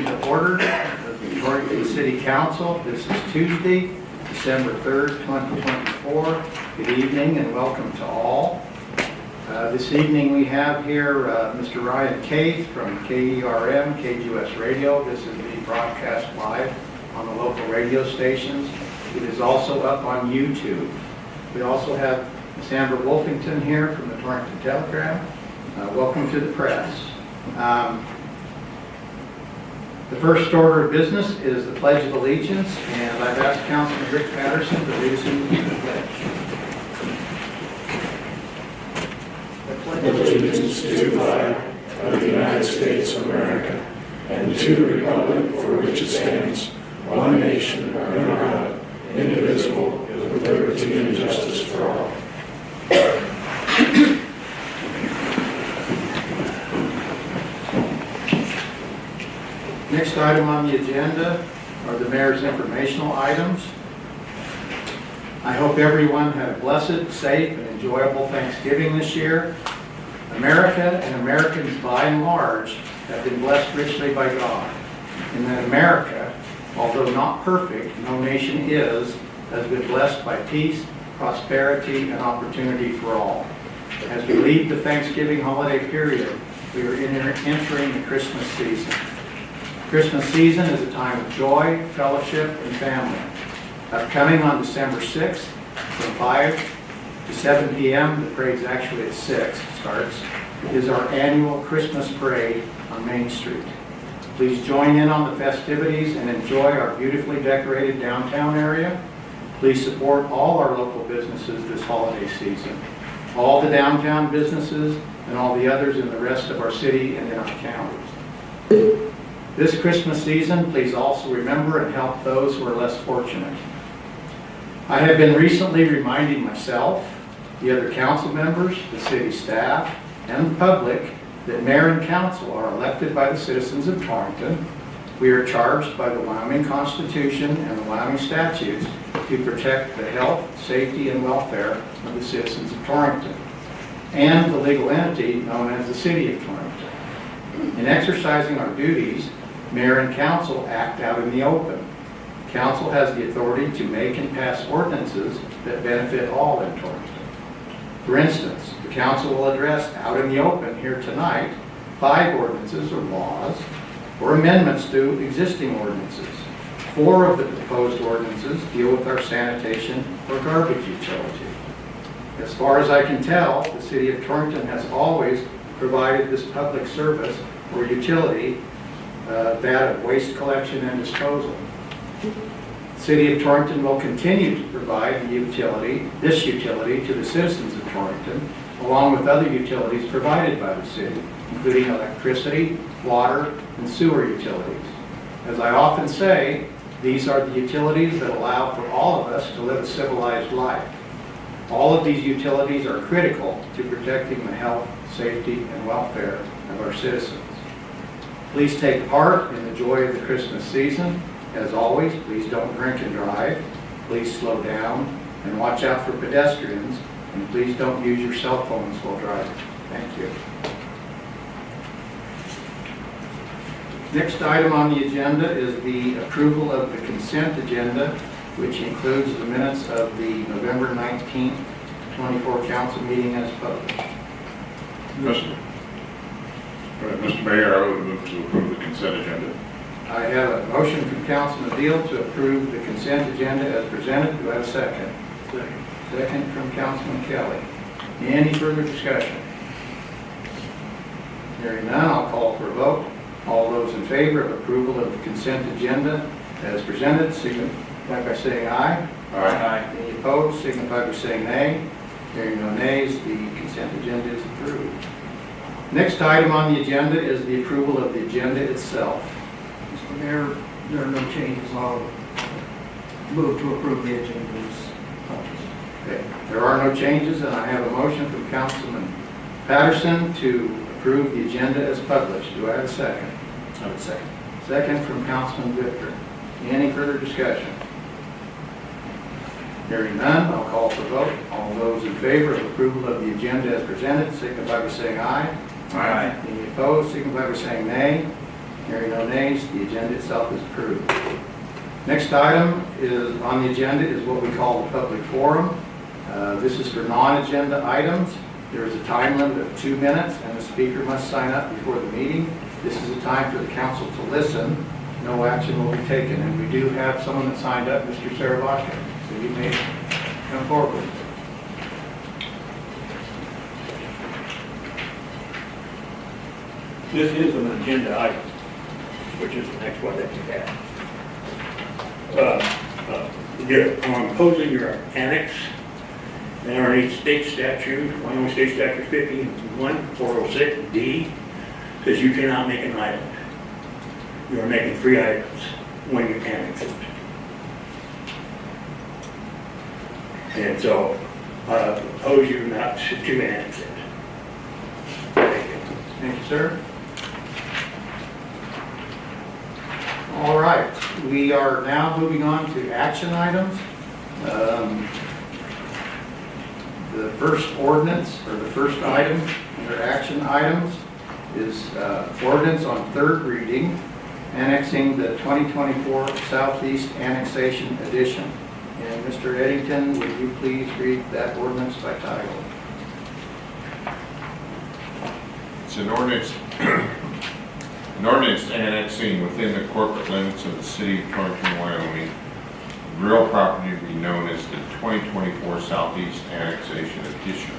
to order of the Torrington City Council. This is Tuesday, December 3rd, 2024. Good evening and welcome to all. This evening we have here Mr. Ryan Caith from KGOS Radio. This is being broadcast live on the local radio stations. It is also up on YouTube. We also have Ms. Amber Wolfington here from the Torrington Telegram. Welcome to the press. The first order of business is the Pledge of Allegiance, and I've asked Councilman Rick Patterson to lead us into the pledge. Allegiance to the flag of the United States of America and to the republic for which it stands, one nation, under God, indivisible, with liberty and justice for all. Next item on the agenda are the mayor's informational items. I hope everyone had a blessed, safe, and enjoyable Thanksgiving this year. America and Americans by and large have been blessed richly by God. And that America, although not perfect, no nation is, has been blessed by peace, prosperity, and opportunity for all. As we leave the Thanksgiving holiday period, we are entering the Christmas season. Christmas season is a time of joy, fellowship, and family. Upcoming on December 6th from 5 to 7 p.m., the parade's actually at 6, starts, is our annual Christmas parade on Main Street. Please join in on the festivities and enjoy our beautifully decorated downtown area. Please support all our local businesses this holiday season, all the downtown businesses and all the others in the rest of our city and in our counties. This Christmas season, please also remember and help those who are less fortunate. I have been recently reminding myself, the other council members, the city staff, and the public that mayor and council are elected by the citizens of Torrington. We are charged by the Wyoming Constitution and the Wyoming statutes to protect the health, safety, and welfare of the citizens of Torrington and the legal entity known as the City of Torrington. In exercising our duties, mayor and council act out in the open. Council has the authority to make and pass ordinances that benefit all in Torrington. For instance, the council will address out in the open here tonight 5 ordinances or laws or amendments to existing ordinances. 4 of the proposed ordinances deal with our sanitation or garbage utility. As far as I can tell, the City of Torrington has always provided this public service or utility, that of waste collection and disposal. The City of Torrington will continue to provide this utility to the citizens of Torrington, along with other utilities provided by the city, including electricity, water, and sewer utilities. As I often say, these are the utilities that allow for all of us to live a civilized life. All of these utilities are critical to protecting the health, safety, and welfare of our citizens. Please take part in the joy of the Christmas season. As always, please don't drink and drive. Please slow down and watch out for pedestrians. And please don't use your cell phones while driving. Thank you. Next item on the agenda is the approval of the consent agenda, which includes the minutes of the November 19th, 24 council meeting as published. Mr. Mayor, I would move to approve the consent agenda. I have a motion from Councilman Deal to approve the consent agenda as presented. Do I have a second? Second from Councilman Kelly. Any further discussion? Hearing none, I'll call for a vote. All those in favor of approval of the consent agenda as presented, signify by saying aye. Aye. Any opposed, signify by saying nay. Hearing no nays, the consent agenda is approved. Next item on the agenda is the approval of the agenda itself. Mr. Mayor, there are no changes. I'll move to approve the agenda as published. Okay. There are no changes, and I have a motion from Councilman Patterson to approve the agenda as published. Do I have a second? I would second. Second from Councilman Victor. Any further discussion? Hearing none, I'll call for a vote. All those in favor of approval of the agenda as presented, signify by saying aye. Aye. Any opposed, signify by saying nay. Hearing no nays, the agenda itself is approved. Next item is on the agenda is what we call the public forum. This is for non-agenda items. There is a time limit of 2 minutes, and the speaker must sign up before the meeting. This is a time for the council to listen. No action will be taken, and we do have someone that signed up, Mr. Saravatka, so you may come forward. This is an agenda item, which is the next one that you have. You're opposing your annex, and underneath state statute, Wyoming State Statute 51406D, says you cannot make an island. You are making 3 items when you annex it. And so, I oppose you not to annex it. Thank you. Thank you, sir. All right, we are now moving on to action items. The first ordinance, or the first item under action items is ordinance on third reading, annexing the 2024 Southeast Annexation Edition. And Mr. Eddington, would you please read that ordinance by title? It's an ordinance, annexing within the corporate limits of the city of Torrington, Wyoming, real property to be known as the 2024 Southeast Annexation Edition,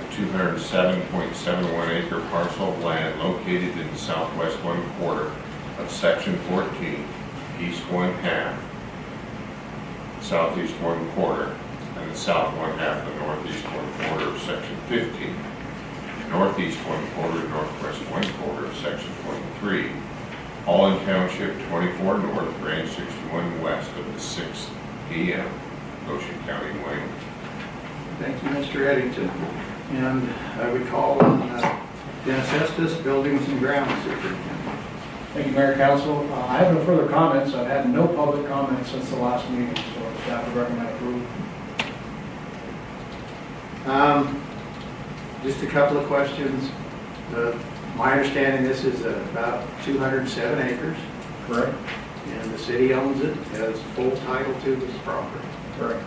a 207.71 acre parcel of land located in the southwest 1/4 of section 14, east 1/2, southeast 1/4, and the south 1/2 of the northeast 1/4 of section 15. Northeast 1/4, northwest 1/4 of section 23, all in township 24 north, range 61 west of the 6th PM, Goshen County, Wyoming. Thank you, Mr. Eddington. And I would call on Dennis Estes, Buildings and Grounds Superintendent. Thank you, Mayor and Council. I have no further comments. I've had no public comments since the last meeting, so staff would recommend approval. Just a couple of questions. My understanding, this is about 207 acres, Correct? and the city owns it, has full title to this property. Correct.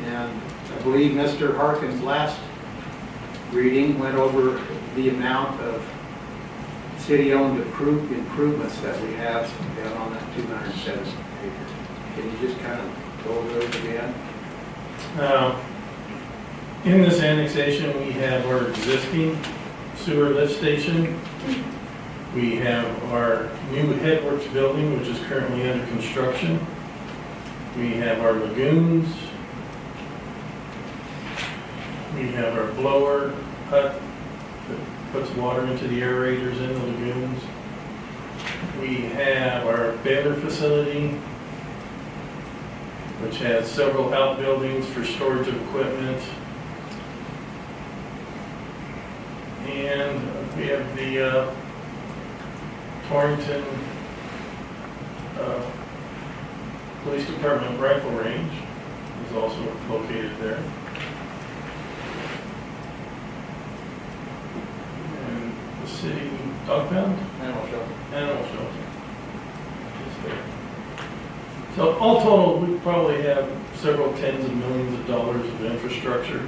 And I believe Mr. Harkin's last reading went over the amount of city-owned improvements that we have down on that 207 acres. Can you just kind of go over those again? In this annexation, we have our existing sewer lift station. We have our new headworks building, which is currently under construction. We have our lagoons. We have our blower hut that puts water into the aerators in the lagoons. We have our baler facility, which has several outbuildings for storage of equipment. And we have the Torrington Police Department rifle range is also located there. And the city dog pound? Animal shelter. Animal shelter is there. So all total, we probably have several tens of millions of dollars of infrastructure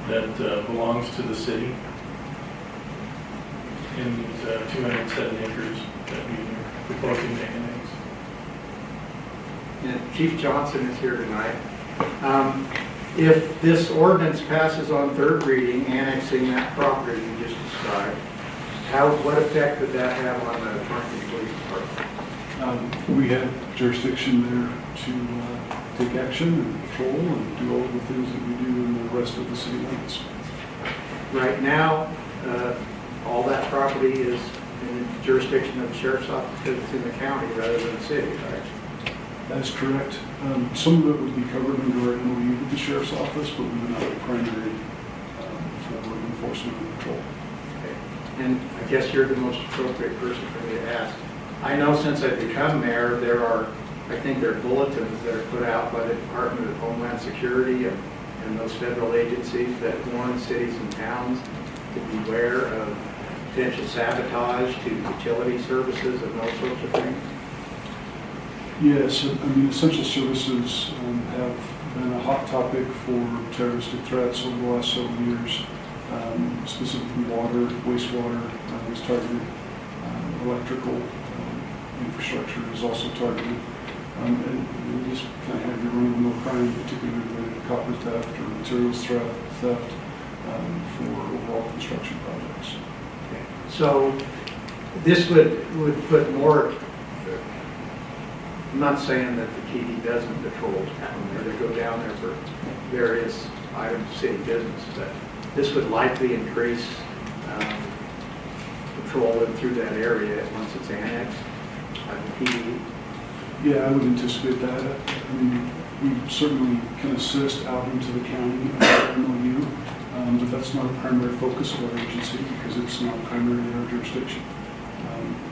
that belongs to the city in these 207 acres that we are proposing to annex. And Chief Johnson is here tonight. If this ordinance passes on third reading, annexing that property you just described, what effect would that have on the Torrington Police Department? We have jurisdiction there to take action and patrol and do all of the things that we do in the rest of the city limits. Right now, all that property is in the jurisdiction of the sheriff's office because it's in the county rather than the city, right? That is correct. Some of it would be covered under our MOU with the sheriff's office, but we would not be primary for enforcement and patrol. Okay. And I guess you're the most appropriate person for me to ask. I know since I've become mayor, there are bulletins that are put out by the Department of Homeland Security and those federal agencies that warn cities and towns to beware of potential sabotage to utility services and those sorts of things? Yes, I mean, essential services have been a hot topic for terroristic threats over the last several years. Specifically water, wastewater is targeted. Electrical infrastructure is also targeted. And you just kind of have your run-of-the-mill crime, particularly related to copper theft or materials theft for overall construction projects. So this would put more, I'm not saying that the PD doesn't patrol down there, they go down there for various items of city business, but this would likely increase patrolling through that area once it's annexed by the PD. Yeah, I would anticipate that. I mean, we certainly can assist out into the county under MOU, but that's not a primary focus of our agency because it's not primarily our jurisdiction.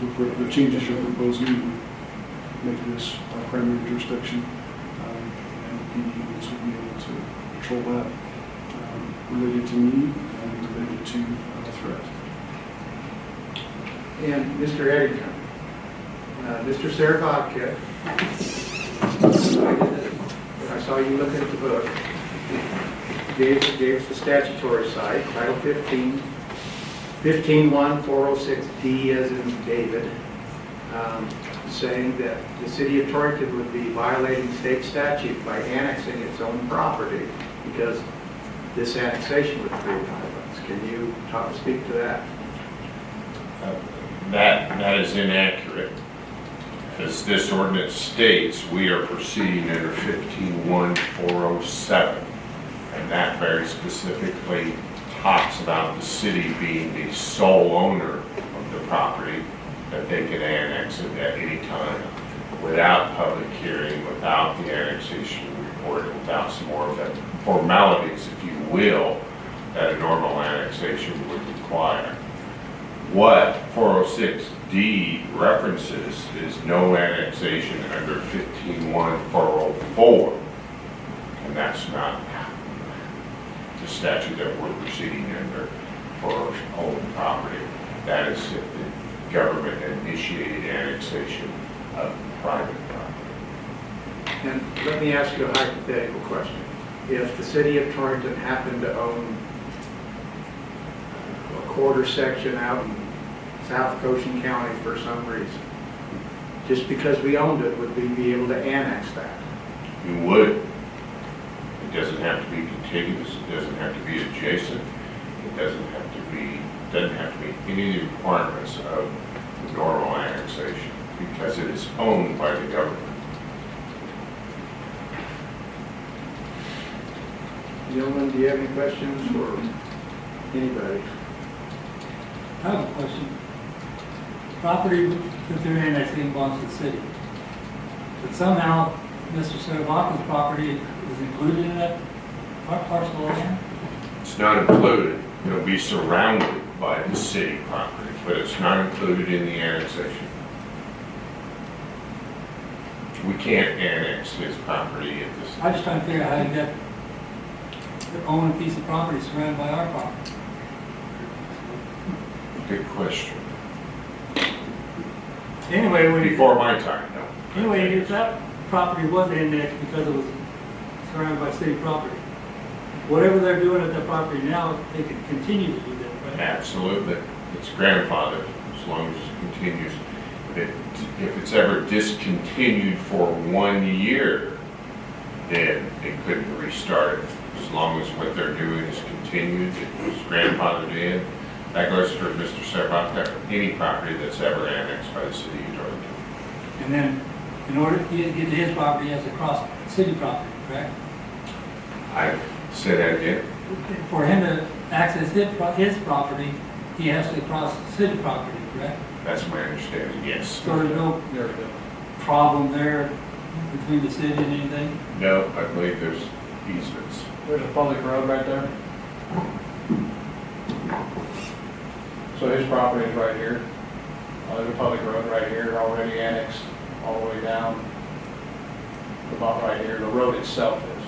The changes you're proposing would make this our primary jurisdiction, and the PD units will be able to patrol that related to need and related to threat. And Mr. Eddington, Mr. Sarabatka, I saw you looking at the book, gave us the statutory site, Title 15, 15-1-406D as in David, saying that the city of Torrington would be violating state statute by annexing its own property because this annexation would create violence. Can you speak to that? That is inaccurate. As this ordinance states, we are proceeding under 15-1-407, and that very specifically talks about the city being the sole owner of the property, that they can annex it at any time without public hearing, without the annexation report, without some more of the formalities, if you will, that a normal annexation would require. What 406D references is no annexation under 15-1-404, and that's not the statute that we're proceeding under for our own property. That is if the government initiated annexation of private property. And let me ask you a hypothetical question. If the city of Torrington happened to own a quarter section out in South Goshen County for some reason, just because we owned it, would we be able to annex that? You would. It doesn't have to be contiguous, it doesn't have to be adjacent, it doesn't have to be any of the requirements of normal annexation because it is owned by the government. Gentlemen, do you have any questions for anybody? I have a question. Property that they're annexing belongs to the city. But somehow, Mr. Saravaca's property is included in that parcel of land? It's not included. It'll be surrounded by the city property, but it's not included in the annexation. We can't annex his property at this. I'm just trying to figure out how you get to own a piece of property surrounded by our property. Good question. Anyway, Before my time, no. Anyway, if that property was annexed because it was surrounded by city property, whatever they're doing at that property now, they can continue to do that, right? Absolutely. It's grandfathered as long as it continues. If it's ever discontinued for 1 year, then it couldn't restart it. As long as what they're doing is continued, it was grandfathered in. That goes for Mr. Sarabaka, any property that's ever annexed by the city of Torrington. And then, in order to get to his property, he has to cross city property, correct? I say that again. For him to access his property, he has to cross city property, correct? That's my understanding, yes. So there's no There we go. problem there between the city and anything? No, I believe there's easements. There's a public road right there. So his property is right here. There's a public road right here, already annexed all the way down. About right here, the road itself is.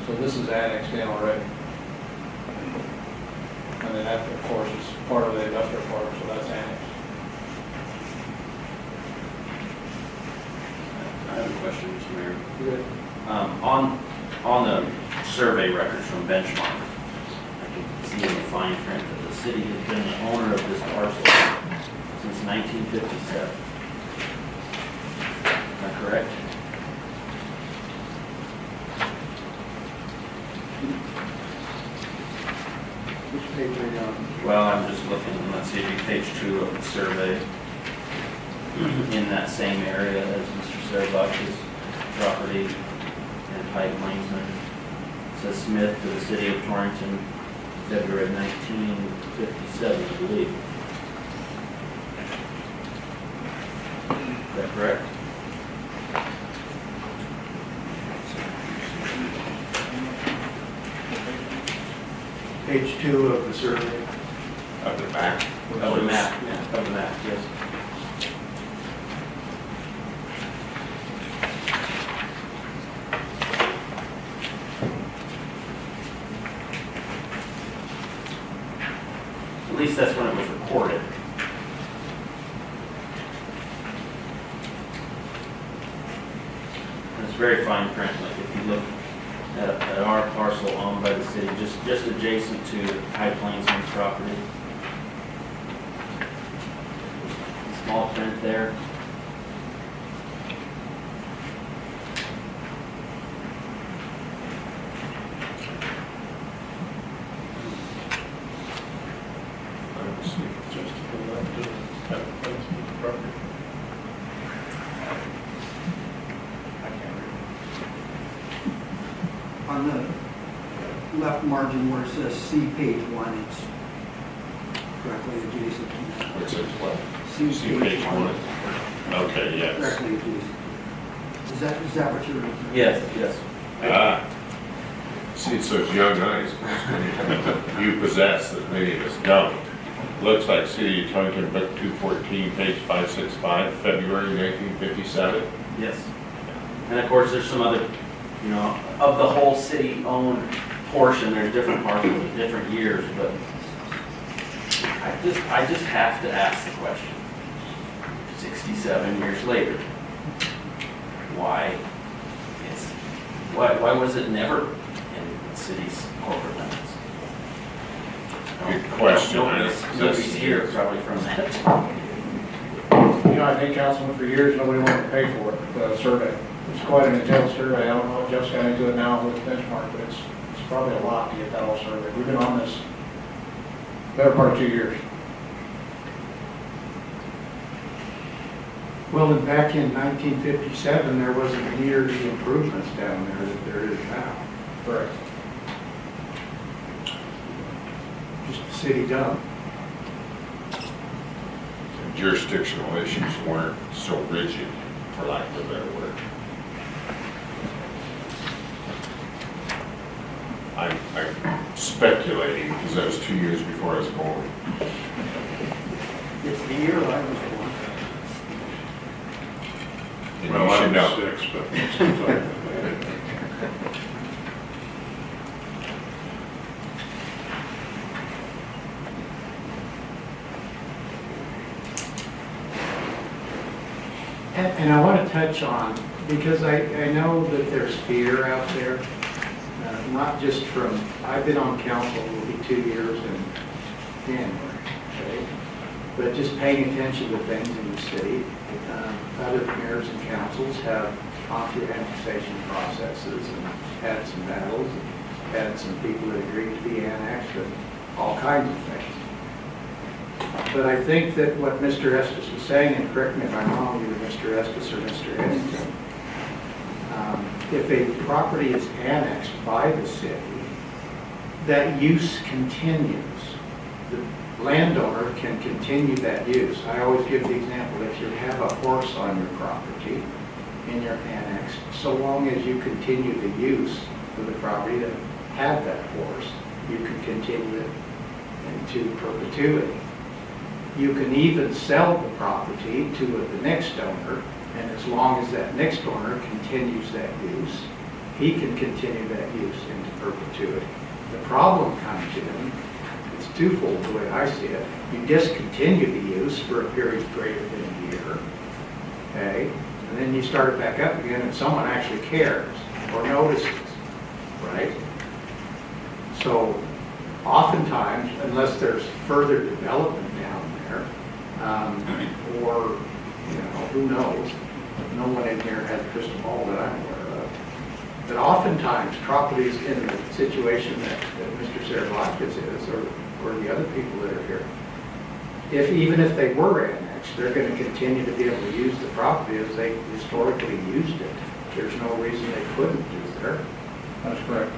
So this is annexed in already. And then that, of course, is part of the industrial park, so that's annexed. I have a question, Mr. Mayor. On the survey records from Benchmark, I can see in the fine print that the city has been the owner of this parcel since 1957. Am I correct? Which page are you on? Well, I'm just looking, let's see, page 2 of the survey. In that same area as Mr. Sarabach's property and pipe linesman. It says Smith to the city of Torrington, February 1957, I believe. Is that correct? Page 2 of the survey. Of the back. Of the map, yeah, of the map, yes. At least that's when it was recorded. And it's very fine print, like if you look at our parcel owned by the city, just adjacent to High Plainsman's property. Small print there. I don't see just the left of that Plainsman property. I can't read. On the left margin where it says see page 1, it's directly adjacent to that. Which is what? See See page 1. Okay, yes. Directly adjacent. Is that what you're referring to? Yes, yes. Ah. See, it's those young eyes you possess that many of us don't. Looks like City of Torrington, book 214, page 565, February 1957. Yes. And of course, there's some other, you know, of the whole city-owned portion, there's different parcels at different years, but I just have to ask the question. 67 years later, why was it never in the city's corporate limits? Good question. Nobody's here probably from that. You know, I think, Councilman, for years, nobody wanted to pay for it, the survey. It's quite an entailed survey. I don't know if Jeff's got into it now with Benchmark, but it's probably a lot to get that all surveyed. We've been on this better part of 2 years. Well, and back in 1957, there wasn't near the improvements down there that there is now. Correct. Just a city dump. Jurisdictional issues weren't so rigid, for lack of a better word. I'm speculating because that was 2 years before I was born. It's the year I was born. And Well, you I should know. was 6, but it seems like And I want to touch on, because I know that there's fear out there, not just from, I've been on council, it will be 2 years in January, okay? But just paying attention to things in the city, other mayors and councils have gone through annexation processes and had some battles, and had some people that agreed to be annexed and all kinds of things. But I think that what Mr. Estes was saying, and correct me if I'm wrong, either Mr. Estes or Mr. Eddington, if a property is annexed by the city, that use continues. The landowner can continue that use. I always give the example, if you have a horse on your property and you're annexed, so long as you continue the use of the property to have that horse, you can continue it into perpetuity. You can even sell the property to the next owner, and as long as that next owner continues that use, he can continue that use into perpetuity. The problem comes in, it's twofold the way I see it. You discontinue the use for a period greater than a year, okay? And then you start it back up again and someone actually cares or notices, right? So oftentimes, unless there's further development down there, or, you know, who knows? No one in here has a crystal ball that I'm aware of. But oftentimes, properties in the situation that Mr. Sarabakis is, or the other people that are here, even if they were annexed, they're going to continue to be able to use the property as they historically used it. There's no reason they couldn't, is there? That's correct.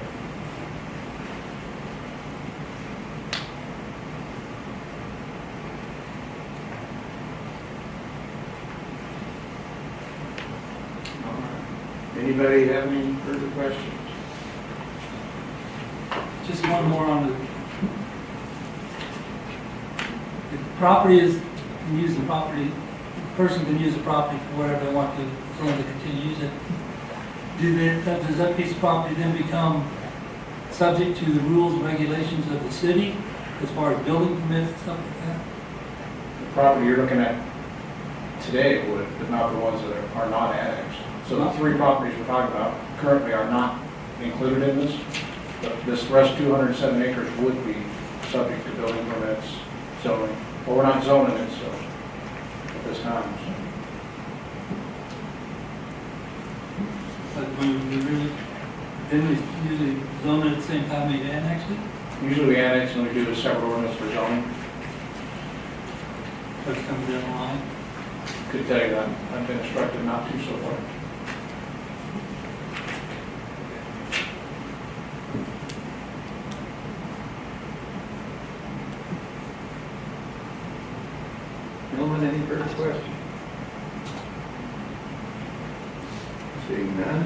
Anybody have any further questions? Just one more on the property can use the property, the person can use the property for whatever they want to, as long as they continue to use it. Does that piece of property then become subject to the rules and regulations of the city as far as building permits and stuff like that? The property you're looking at today would, but not the ones that are not annexed. So the three properties we're talking about currently are not included in this, but this rest 207 acres would be subject to building permits, zoning. But we're not zoning it, so, at this time. But we really, then we usually zone it at the same time we annex it? So usually we annex and we do a separate ordinance for zoning. That's coming down the line. Could tell you that. I've been instructed not to so far. Gentlemen, any further questions? Seeing none,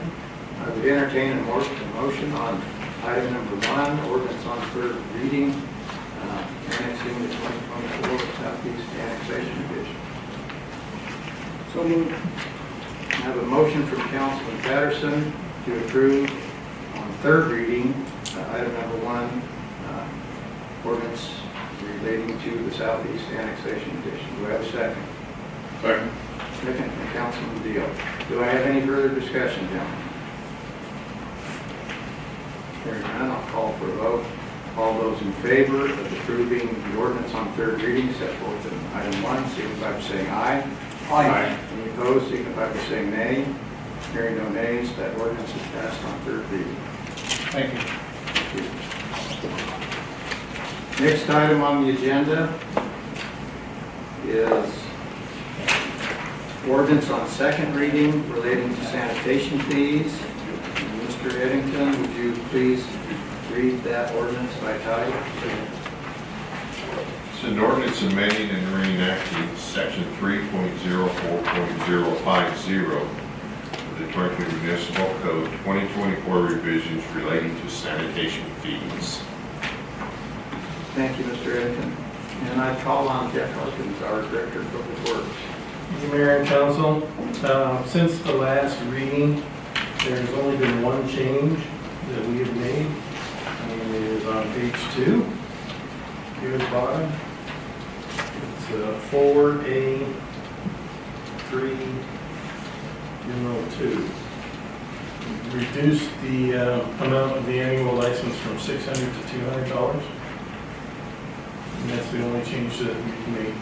I would entertain a motion on item number 1, ordinance on third reading, annexing the 2024 Southeast Annexation Division. So moved. I have a motion from Councilman Patterson to approve on third reading, item number 1, ordinance relating to the Southeast Annexation Edition. Do I have a second? Second. Second from Councilman Deal. Do I have any further discussion, gentlemen? Hearing none, I'll call for a vote. All those in favor of approving the ordinance on third reading set forth in item 1, signify by saying aye. Aye. Any opposed, signify by saying nay. Hearing no nays, that ordinance is passed on third reading. Thank you. Thank you. Next item on the agenda is ordinance on second reading relating to sanitation fees. Mr. Eddington, would you please read that ordinance by title? It's an ordinance amending and reenacting section 3.04.050 of the Torrington Municipal Code 2024 revisions relating to sanitation fees. Thank you, Mr. Eddington. And I call on Jeff Harkins, our Director of Public Works. Thank you, Mayor and Council. Since the last reading, there's only been one change that we have made, and it is on page 2, here at the bottom. It's 4A 3-2. Reduced the amount of the annual license from $600 to $200. And that's the only change that we've made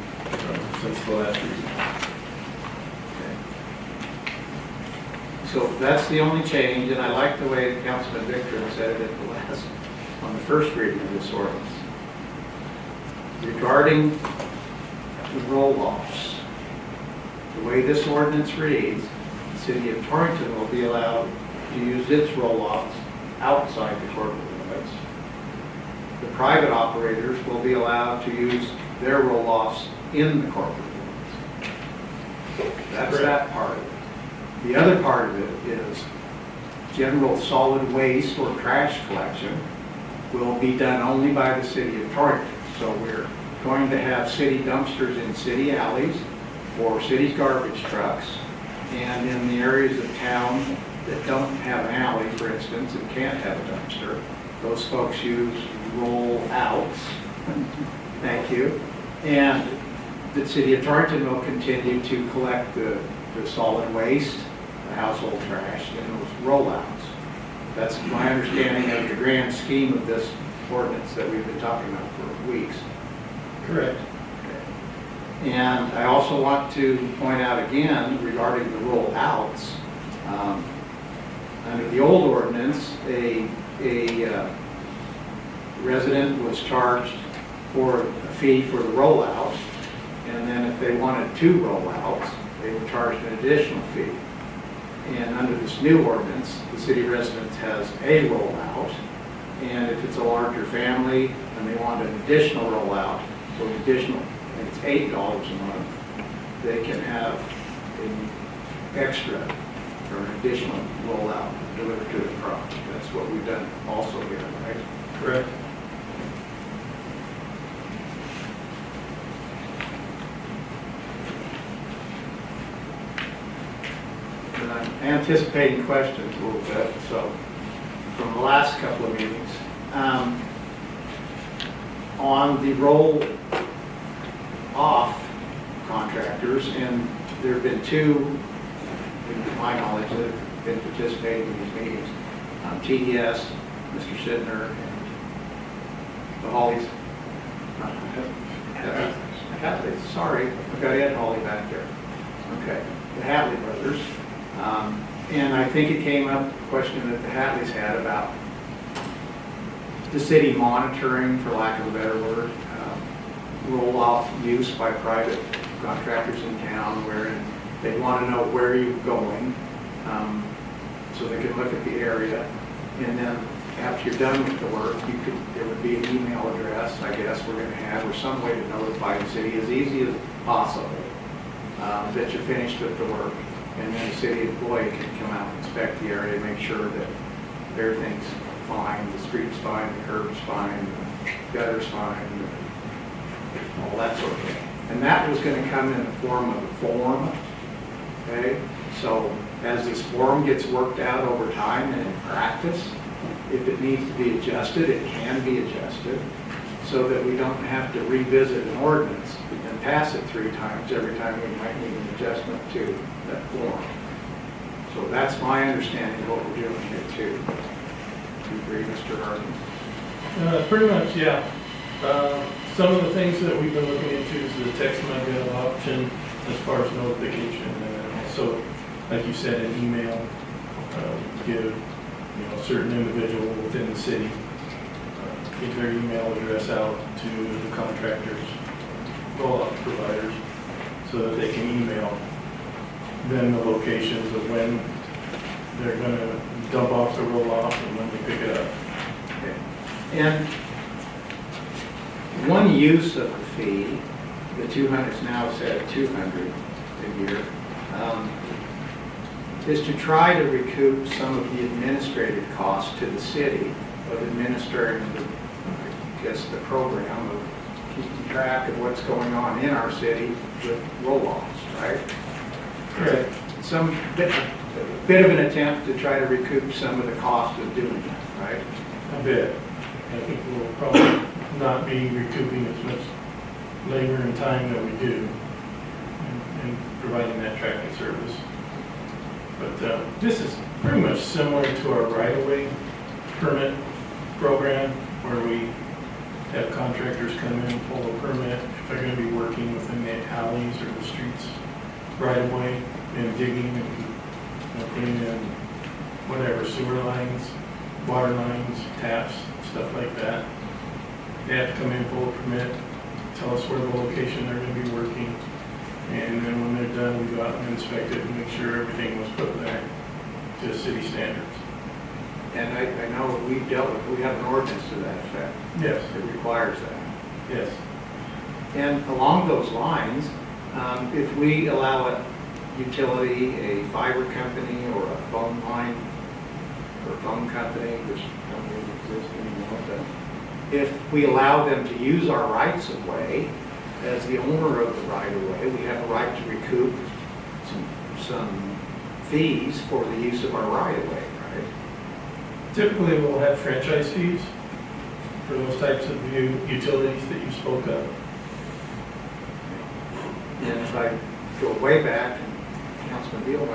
since the last reading. So that's the only change, and I like the way Councilman Victor said it on the first reading of this ordinance. Regarding the roll-offs, the way this ordinance reads, the city of Torrington will be allowed to use its roll-offs outside the corporate limits. The private operators will be allowed to use their roll-offs in the corporate limits. That's that part of it. The other part of it is general solid waste or trash collection will be done only by the city of Torrington. So we're going to have city dumpsters in city alleys for city garbage trucks, and in the areas of town that don't have an alley, for instance, and can't have a dumpster, those folks use roll outs Thank you. And the city of Torrington will continue to collect the solid waste, the household trash, and those rollouts. That's my understanding of the grand scheme of this ordinance that we've been talking about for weeks. Correct. And I also want to point out again regarding the rollouts. Under the old ordinance, a resident was charged for a fee for the rollout, and then if they wanted 2 rollouts, they were charged an additional fee. And under this new ordinance, the city residence has a rollout, and if it's a larger family and they want an additional rollout, so an additional, I think it's $8 a month, they can have an extra or an additional rollout delivered to the property. That's what we've done also here, right? Correct. And I'm anticipating questions a little bit, so from the last couple of meetings. On the roll-off contractors, and there have been 2, to my knowledge, that have been participating in these meetings. TDS, Mr. Sidner, and the Hollies. Hadley, sorry, I've got Ed Hawley back there. Okay, the Hadley brothers. And I think it came up, a question that the Hadleys had about the city monitoring, for lack of a better word, roll-off use by private contractors in town, wherein they want to know where you're going, so they can look at the area. And then after you're done with the work, there would be an email address, I guess, we're going to have, or some way to notify the city as easy as possible that you're finished with the work. And then the city employee can come out and inspect the area, make sure that everything's fine, the street's fine, the curb's fine, the gutter's fine, all that sort of thing. And that was going to come in the form of a form, okay? So as this form gets worked out over time and in practice, if it needs to be adjusted, it can be adjusted, so that we don't have to revisit an ordinance and pass it 3 times every time we might need an adjustment to that form. So that's my understanding of what we're doing here too. Do you agree, Mr. Harden? Pretty much, yeah. Some of the things that we've been looking into is the text mobile option as far as notification, and then also, like you said, an email, give a certain individual within the city, get their email address out to the contractors, roll-off providers, so that they can email them the locations of when they're going to dump off the roll-off and when they pick it up. Okay. And one use of the fee, the 200 is now set at 200 a year, is to try to recoup some of the administrative costs to the city of administering the program of keeping track of what's going on in our city with roll-offs, right? Correct. Some bit of an attempt to try to recoup some of the cost of doing that, right? A bit. I think we'll probably not be recouping as much labor and time that we do in providing that tracking service. But this is pretty much similar to our right-of-way permit program, where we have contractors come in and pull a permit if they're going to be working within the alleys or the streets right-of-way and digging and putting in whatever, sewer lines, water lines, taps, stuff like that. They have to come in, pull a permit, tell us where the location they're going to be working, and then when they're done, we go out and inspect it and make sure everything was put back to city standards. And I know we've dealt with, we have an ordinance to that effect. Yes. It requires that. Yes. And along those lines, if we allow a utility, a fiber company, or a phone line, or a phone company, which don't really exist anymore, but if we allow them to use our rights of way, as the owner of the right of way, we have a right to recoup some fees for the use of our right of way, right? Typically, we'll have franchise fees, for those types of new utilities that you spoke of. And if I go way back, Councilman Beal,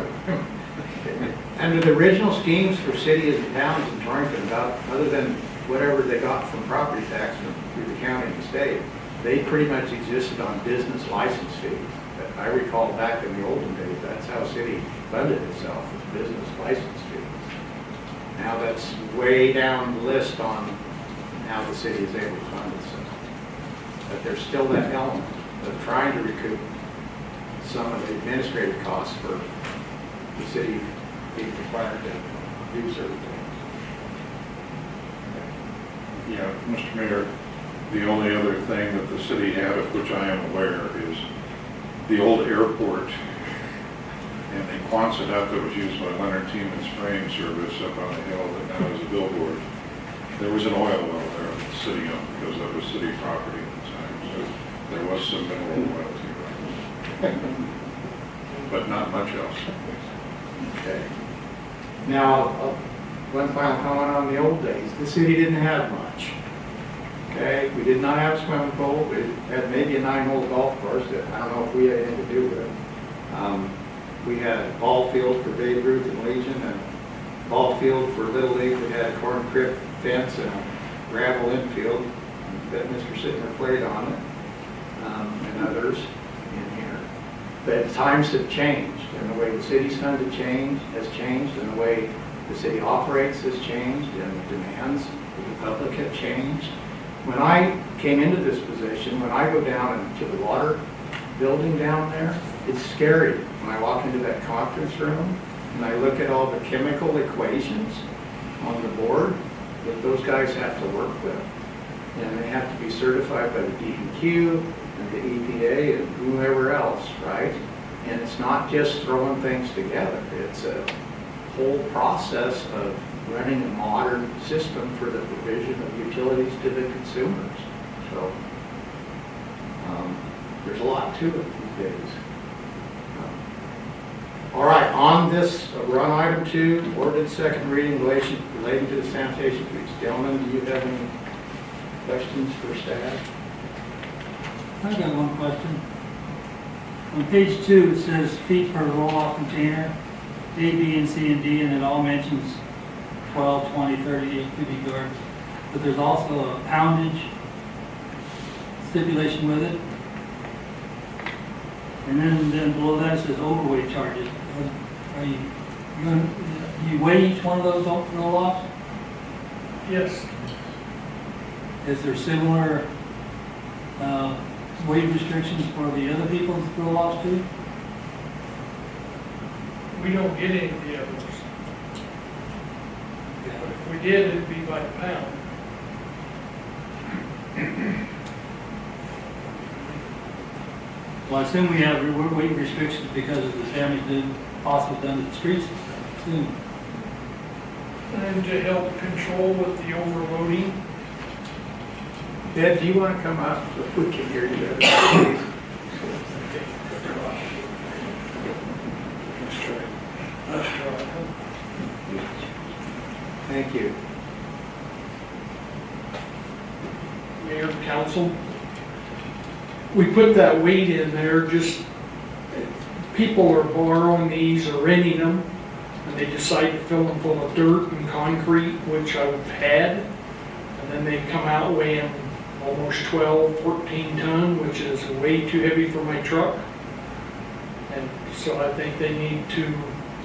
under the original schemes for cities and towns in Torrington, about, other than whatever they got from property tax from through the county and the state, they pretty much existed on business license fees. I recall back in the olden days, that's how a city funded itself, with business license fees. Now that's way down the list on how the city is able to fund itself. But there's still that element of trying to recoup some of the administrative costs for the city being required to do certain things. Yeah, Mr. Mayor, the only other thing that the city had, of which I am aware, is the old airport and the Quonset hut that was used by Leonard Tiemann's frame service up on the hill that now is a billboard. There was an oil well there that the city owned because that was city property at the time. So there was some mineral royalty, but not much else. Okay. Now, one final comment on the old days. The city didn't have much. Okay, we did not have a swimming pool. We had maybe a 9-hole golf course that I don't know if we had anything to do with it. We had a ball field for Babe Ruth and Legion, and a ball field for Little League. We had a corn crib fence and a gravel infield that Mr. Sittner played on it, and others in here. But times have changed, and the way the city's funded has changed, and the way the city operates has changed, and the demands of the public have changed. When I came into this position, when I go down into the water building down there, it's scary when I walk into that conference room and I look at all the chemical equations on the board that those guys have to work with. And they have to be certified by the DEQ and the EPA and whoever else, right? And it's not just throwing things together. It's a whole process of running a modern system for the provision of utilities to the consumers. So there's a lot to it these days. All right, on this, we're on item 2, ordinance second reading relating to the sanitation fees. Gentlemen, do you have any questions for staff? I got one question. On page 2, it says feet per roll-off container, A, B, and C, and D, and it all mentions 12, 20, 38 cubic yards. But there's also a poundage stipulation with it. And then below that it says overweight charges. Are you going to, you weigh each one of those roll-offs? Yes. Is there similar weight restrictions for the other people's roll-offs too? We don't get any of the others. But if we did, it'd be by the pound. Well, I assume we have weight restrictions because of the damage possibly done to the streets and stuff, too. And to help control with the overloading. Ed, do you want to come up so we can hear you better? Thank you. Mayor, council, we put that weight in there, just, people are borrowing these or renting them, and they decide to fill them full of dirt and concrete, which I've had, and then they come out weighing almost 12, 14 ton, which is way too heavy for my truck. And so I think they need to,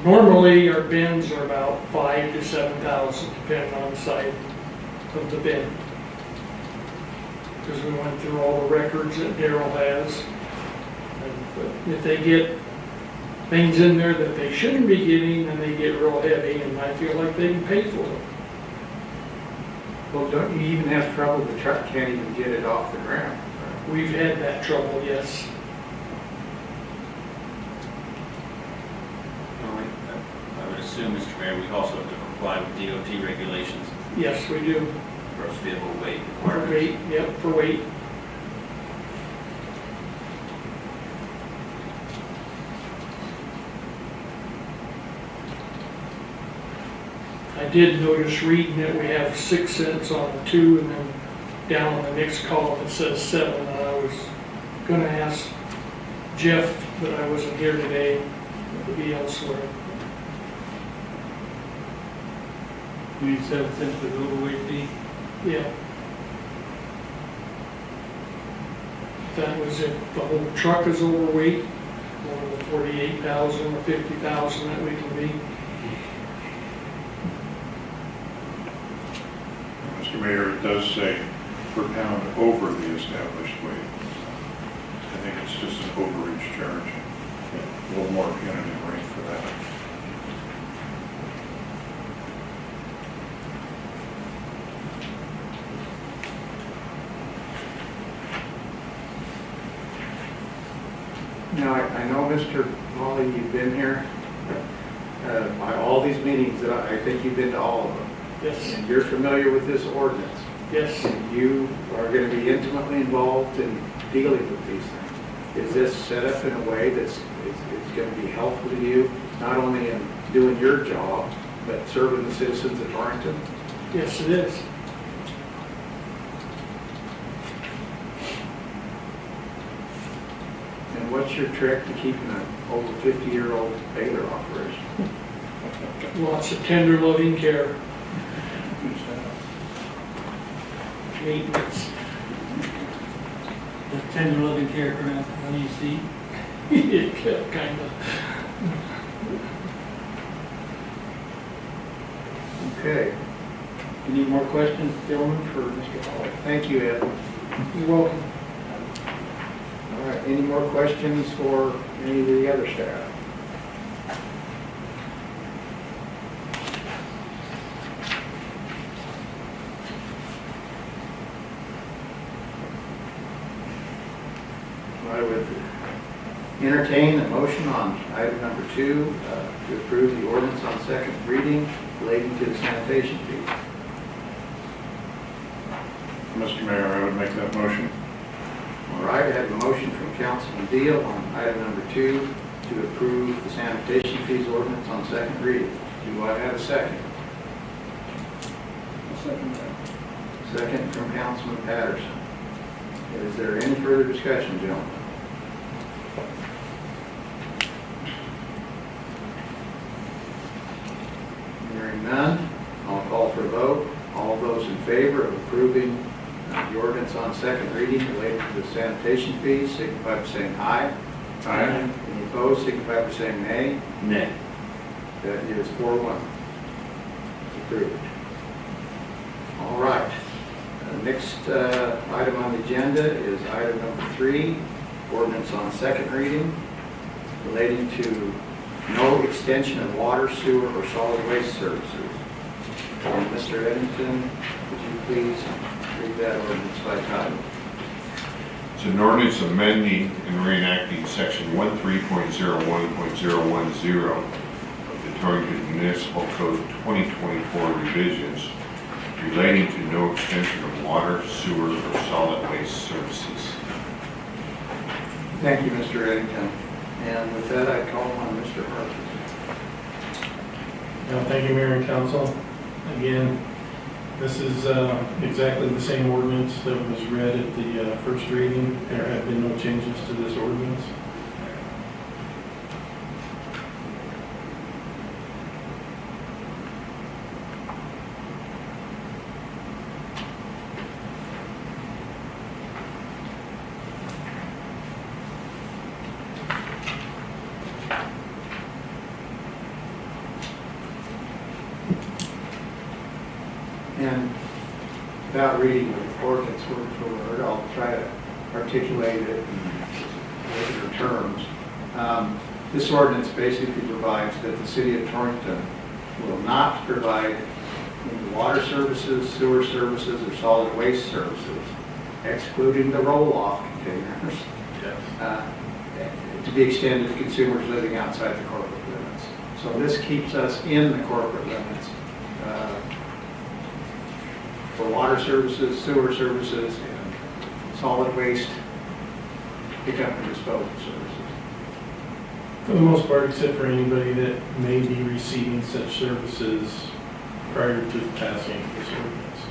normally our bins are about 5,000 to 7,000, depending on the size of the bin. Because we went through all the records that Daryl has. And if they get things in there that they shouldn't be getting, then they get real heavy, and I feel like they can pay for it. Well, don't you even have trouble, the truck can't even get it off the ground? We've had that trouble, yes. I would assume, Mr. Mayor, we also have to comply with DOT regulations, Yes, we do. gross vehicle weight For requirements. weight, yep, for weight. I did notice reading that we have 6 cents on the 2 and then down on the next column it says 7. And I was gonna ask Jeff, but I wasn't here today, to be elsewhere. You need 7 cents for the overweight fee? Yeah. That was if the whole truck is overweight, or the 48,000 or 50,000 that we can be. Mr. Mayor, it does say per pound over the established weight. I think it's just an overage charge. A little more punitive rate for that. Now, I know, Mr. Molly, you've been here by all these meetings, that I think you've been to all of them. Yes, And you're familiar with this ordinance. yes. And you are going to be intimately involved in dealing with these things. Is this set up in a way that's going to be helpful to you, not only in doing your job, but serving the citizens of Torrington? Yes, it is. And what's your trick to keeping an over 50-year-old baler operation? Lots of tender, loving care. Maintenance. The tender loving care grant, LUC. Yeah, kind of. Okay. Any more questions, gentlemen, for Mr. Hall? Thank you, Ed. You're welcome. All right, any more questions for any of the other staff? I would entertain a motion on item number 2 to approve the ordinance on second reading relating to the sanitation fee. Mr. Mayor, I would make that motion. All right, I have a motion from Councilman Deal on item number 2 to approve the sanitation fees ordinance on second reading. Do I have a second? Second from Councilman Patterson. Is there any further discussion, gentlemen? Hearing none, I'll call for a vote. All those in favor of approving the ordinance on second reading related to the sanitation fees, signify by saying aye. Aye. Any opposed, signify by saying nay. Nay. That is 4-1. Approved. All right. Next item on the agenda is item number 3, ordinance on second reading relating to no extension of water, sewer, or solid waste services. And Mr. Eddington, would you please read that ordinance by title? It's an ordinance amending and reenacting section 13.01.010 of the Torrington Municipal Code 2024 revisions relating to no extension of water, sewer, or solid waste services. Thank you, Mr. Eddington. And with that, I call on Mr. Harper. Thank you, Mayor and Council. Again, this is exactly the same ordinance that was read at the first reading. There have been no changes to this ordinance. And without reading the ordinance word for word, I'll try to articulate it in regular terms. This ordinance basically provides that the city of Torrington will not provide any water services, sewer services, or solid waste services, excluding the roll-off containers, to be extended to consumers living outside the corporate limits. So this keeps us in the corporate limits for water services, sewer services, and solid waste pickup and disposal services. For the most part, except for anybody that may be receiving such services prior to the passing of this ordinance.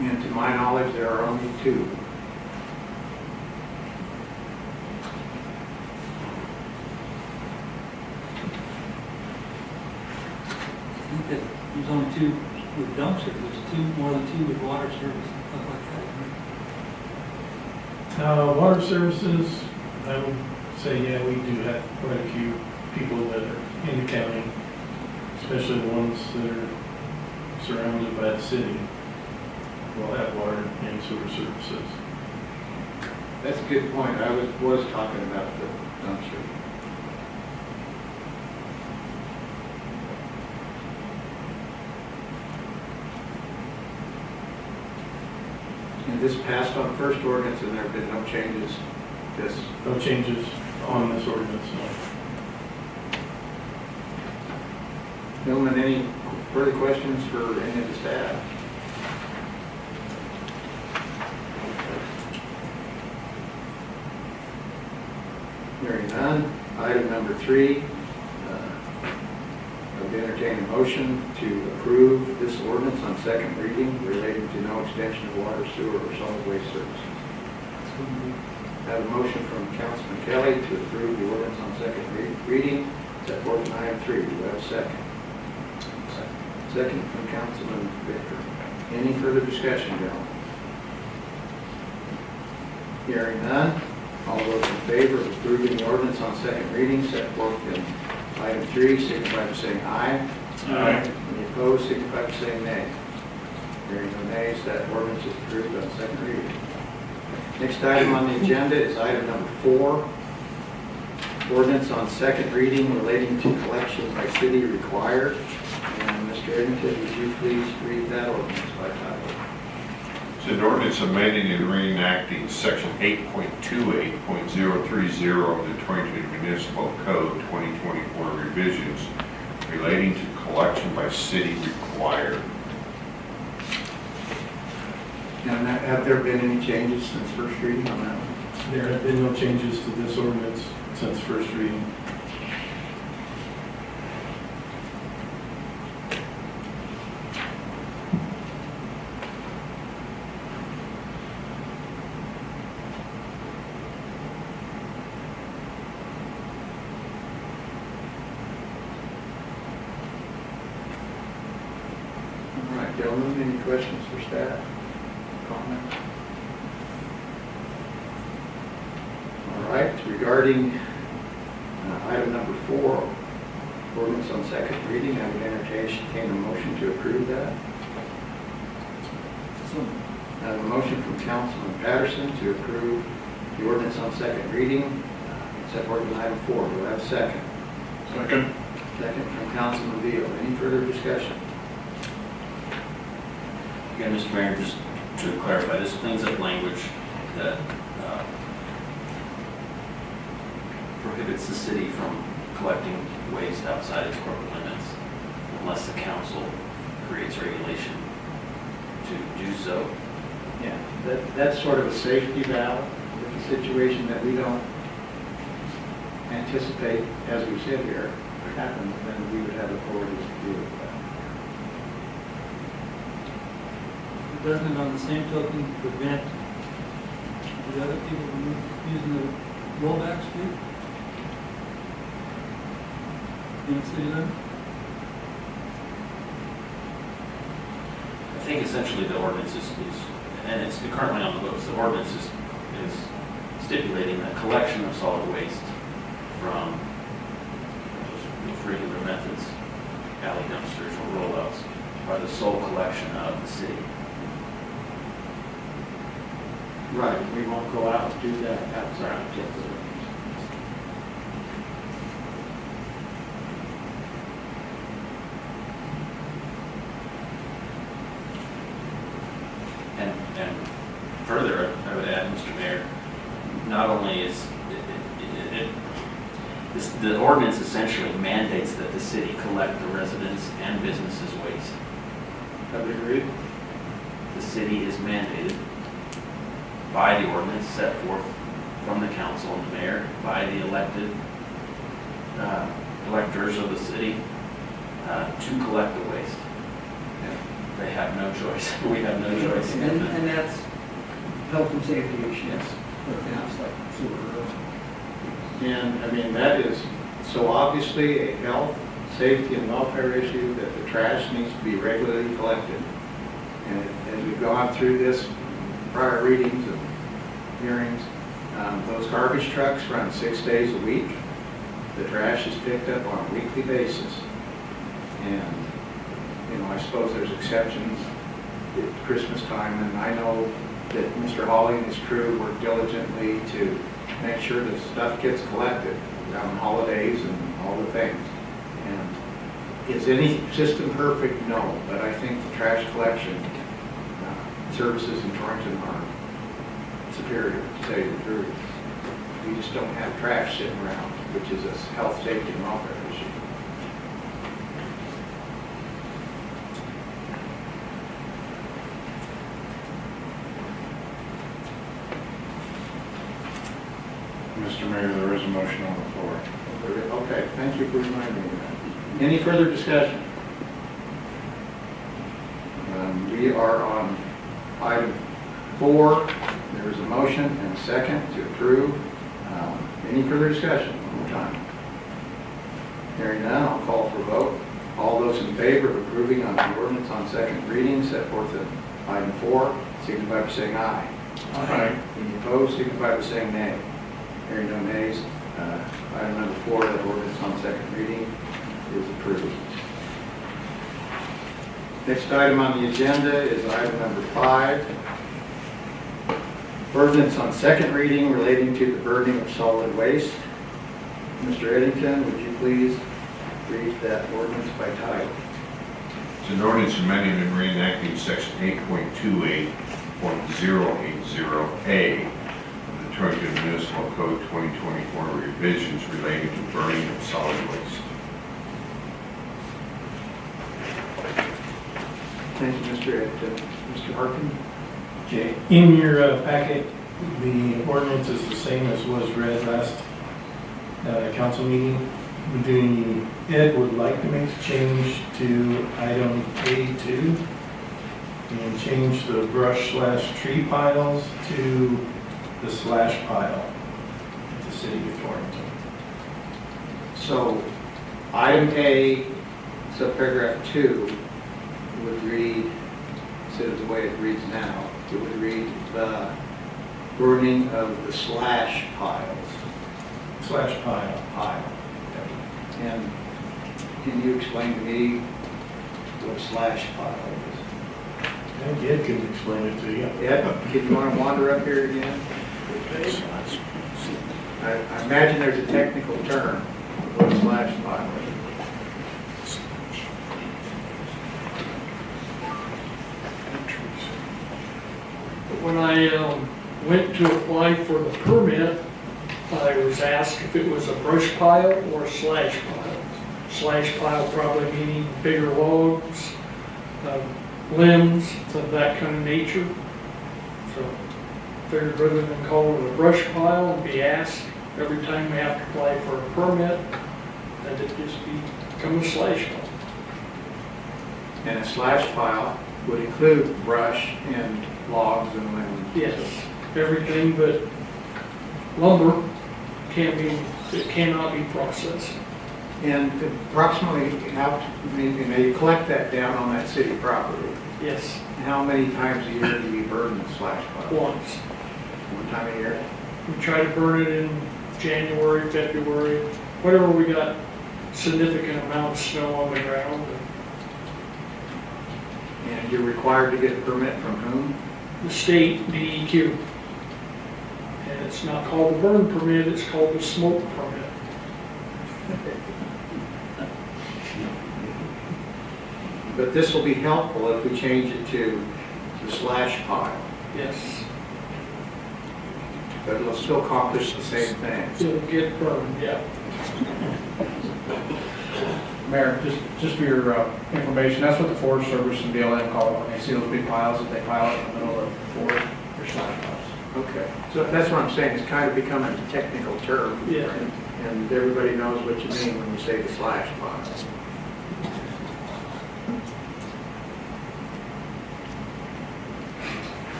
And to my knowledge, there are only 2. I think that there's only 2 with dumpsters, there's more than 2 with water service and stuff like that. Water services, I would say, yeah, we do have quite a few people that are in the county, especially the ones that are surrounded by the city, will have water and sewer services. That's a good point. I was talking about the dumpster. And this passed on first ordinance, and there have been no changes. This, No changes on this ordinance, no. gentlemen, any further questions for any of the staff? Hearing none. Item number 3, I would entertain a motion to approve this ordinance on second reading relating to no extension of water, sewer, or solid waste services. I have a motion from Councilman Kelly to approve the ordinance on second reading, set forth in item 3. Do we have a second? Second from Councilman Victor. Any further discussion, gentlemen? Hearing none. All those in favor of approving the ordinance on second reading set forth in item 3, signify by saying aye. Aye. Any opposed, signify by saying nay. Hearing no nays, that ordinance is approved on second reading. Next item on the agenda is item number 4, ordinance on second reading relating to collection by city required. And Mr. Eddington, would you please read that ordinance by title? It's an ordinance amending and reenacting section 8.28.030 of the Torrington Municipal Code 2024 revisions relating to collection by city required. And have there been any changes since first reading on that one? There have been no changes to this ordinance since first reading. All right, gentlemen, any questions for staff? Comments? All right, regarding item number 4, ordinance on second reading, I would entertain a motion to approve that. I have a motion from Councilman Patterson to approve the ordinance on second reading, set forth in item 4. Do I have a second? Second. Second from Councilman Veal. Any further discussion? Again, Mr. Mayor, just to clarify, this cleans up language that prohibits the city from collecting waste outside its corporate limits unless the council creates regulation to do so. Yeah, that's sort of a safety valve. It's a situation that we don't anticipate, as we sit here, happen, then we would have authorities to deal with that. Doesn't it on the same token prevent the other people from using the rollback street? In the city limits? I think essentially the ordinance is and it's currently on the books, the ordinance is stipulating that collection of solid waste from those regular methods, alley dumpsters or rollouts, are the sole collection of the city. Right, we won't go out and do that outside of the limits. And further, I would add, Mr. Mayor, not only is the ordinance essentially mandates that the city collect the residents' and businesses' waste. Have you agreed? The city is mandated by the ordinance set forth from the council and the mayor, by the elected electors of the city to collect the waste. they have no choice. We have no choice. And that's health and safety issues. Yes. For things like sewer. And, I mean, that is so obviously a health, safety, and welfare issue that the trash needs to be regularly collected. And as we've gone through this, prior readings and hearings, those garbage trucks run 6 days a week. The trash is picked up on a weekly basis. And, you know, I suppose there's exceptions at Christmas time, and I know that Mr. Hawley and his crew work diligently to make sure that stuff gets collected around holidays and all the things. And is any system perfect? No, but I think the trash collection services in Torrington are superior, to tell you the truth. We just don't have trash sitting around, which is a health, safety, and welfare issue. Mr. Mayor, there is a motion on the floor. Okay, thank you for reminding me of that. Any further discussion? We are on item 4. There is a motion and a second to approve. Any further discussion? One more time. Hearing none, I'll call for a vote. All those in favor of approving on the ordinance on second reading set forth in item 4, signify by saying aye. Aye. Any opposed, signify by saying nay. Hearing no nays, item number 4, that ordinance on second reading is approved. Next item on the agenda is item number 5. Ordinance on second reading relating to the burning of solid waste. Mr. Eddington, would you please read that ordinance by title? It's an ordinance amending and reenacting section 8.28.080A of the Torrington Municipal Code 2024 revisions relating to burning of solid waste. Thank you, Mr. Eddington. Mr. Harkin? Okay, in your packet, the ordinance is the same as was read last council meeting. Ed would like to make a change to item A2 and change the brush/tree piles to the slash pile at the city of Torrington. So, item A, subparagraph 2, would read, instead of the way it reads now, it would read the burning of the slash piles. Slash pile. And can you explain to me what a slash pile And Ed can explain it to you. is? Ed, can you want to wander up here again? I imagine there's a technical term for what a slash pile is. When I went to apply for the permit, I was asked if it was a brush pile or a slash pile. Slash pile probably meaning bigger logs, limbs of that kind of nature. So figured rather than call it a brush pile and be asked every time we have to apply for a permit, that it just become a slash pile. And a slash pile would include brush and logs and limbs. Yes, everything but lumber cannot be processed. And approximately how, you collect that down on that city property. Yes, How many times a year do you burn the slash pile? once. One time a year? We try to burn it in January, February, whenever we got significant amount of snow on the ground. And you're required to get a permit from whom? The state DEQ. And it's not called a burn permit, it's called a smoke permit. But this will be helpful if we change it to the slash pile. Yes, But it'll still accomplish the same thing. it'll get burned, yeah. Mayor, just for your information, that's what the Forest Service and BLM call it when they see those big piles that they pile up in the middle of the forest, they're slash piles. Okay. So that's what I'm saying, it's kind of becoming a technical term. Yeah. And everybody knows what you mean when you say the slash pile.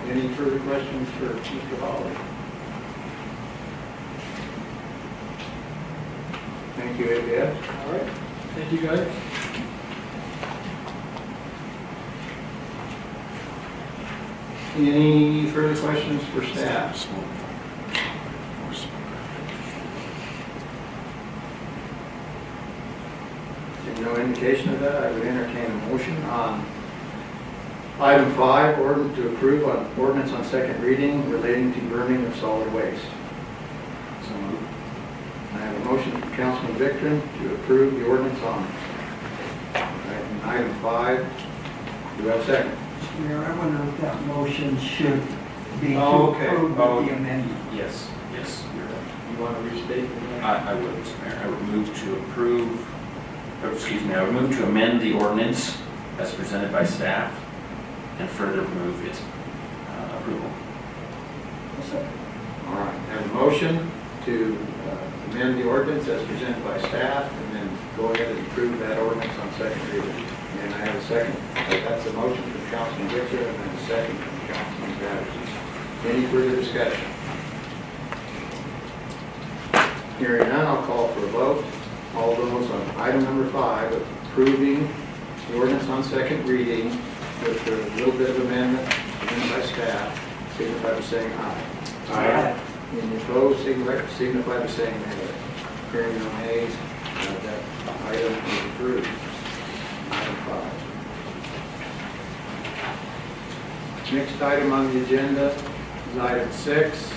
Any further questions for Mr. Hawley? Thank you, Ed. All right, thank you guys. Any further questions for staff? If no indication of that, I would entertain a motion on item 5, ordinance to approve on ordinance on second reading relating to burning of solid waste. So I have a motion from Councilman Victor to approve the ordinance on item 5. Do I have a second? Mayor, I wonder if that motion should be to Oh, okay. approve Oh. the amendment. Yes, you're right. You want to restate the motion? I would, Mr. Mayor, I would move to approve, or excuse me, I would move to amend the ordinance as presented by staff and further move its approval. All right, I have a motion to amend the ordinance as presented by staff, and then go ahead and approve that ordinance on second reading. And I have a second. That's a motion from Councilman Victor, and then a second from Councilman Patterson. Any further discussion? Hearing none, I'll call for a vote. All those on item number 5, approving the ordinance on second reading with a little bit of amendment given by staff, signify by saying aye. Aye. Any opposed, signify by saying nay. Hearing no nays, that item is approved. Item 5. Next item on the agenda is item 6.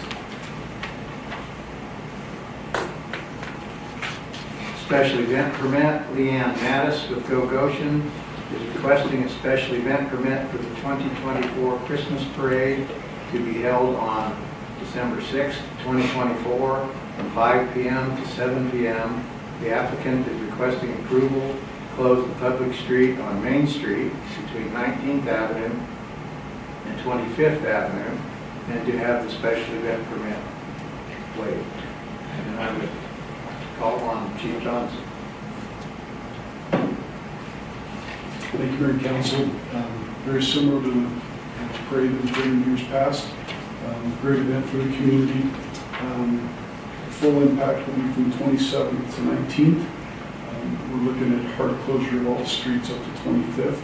Special event permit, Leanne Mattis with Go Goshen is requesting a special event permit for the 2024 Christmas Parade to be held on December 6, 2024, from 5 p.m. to 7 p.m. The applicant is requesting approval to close the public street on Main Street between 19th Avenue and 25th Avenue, and to have the special event permit waived. And I would call on Chief Johnson. Thank you, Mayor and Council. Very similar to the parade that was done in years past. Great event for the community. Full impact will be from 27th to 19th. We're looking at hard closure of all the streets up to 25th.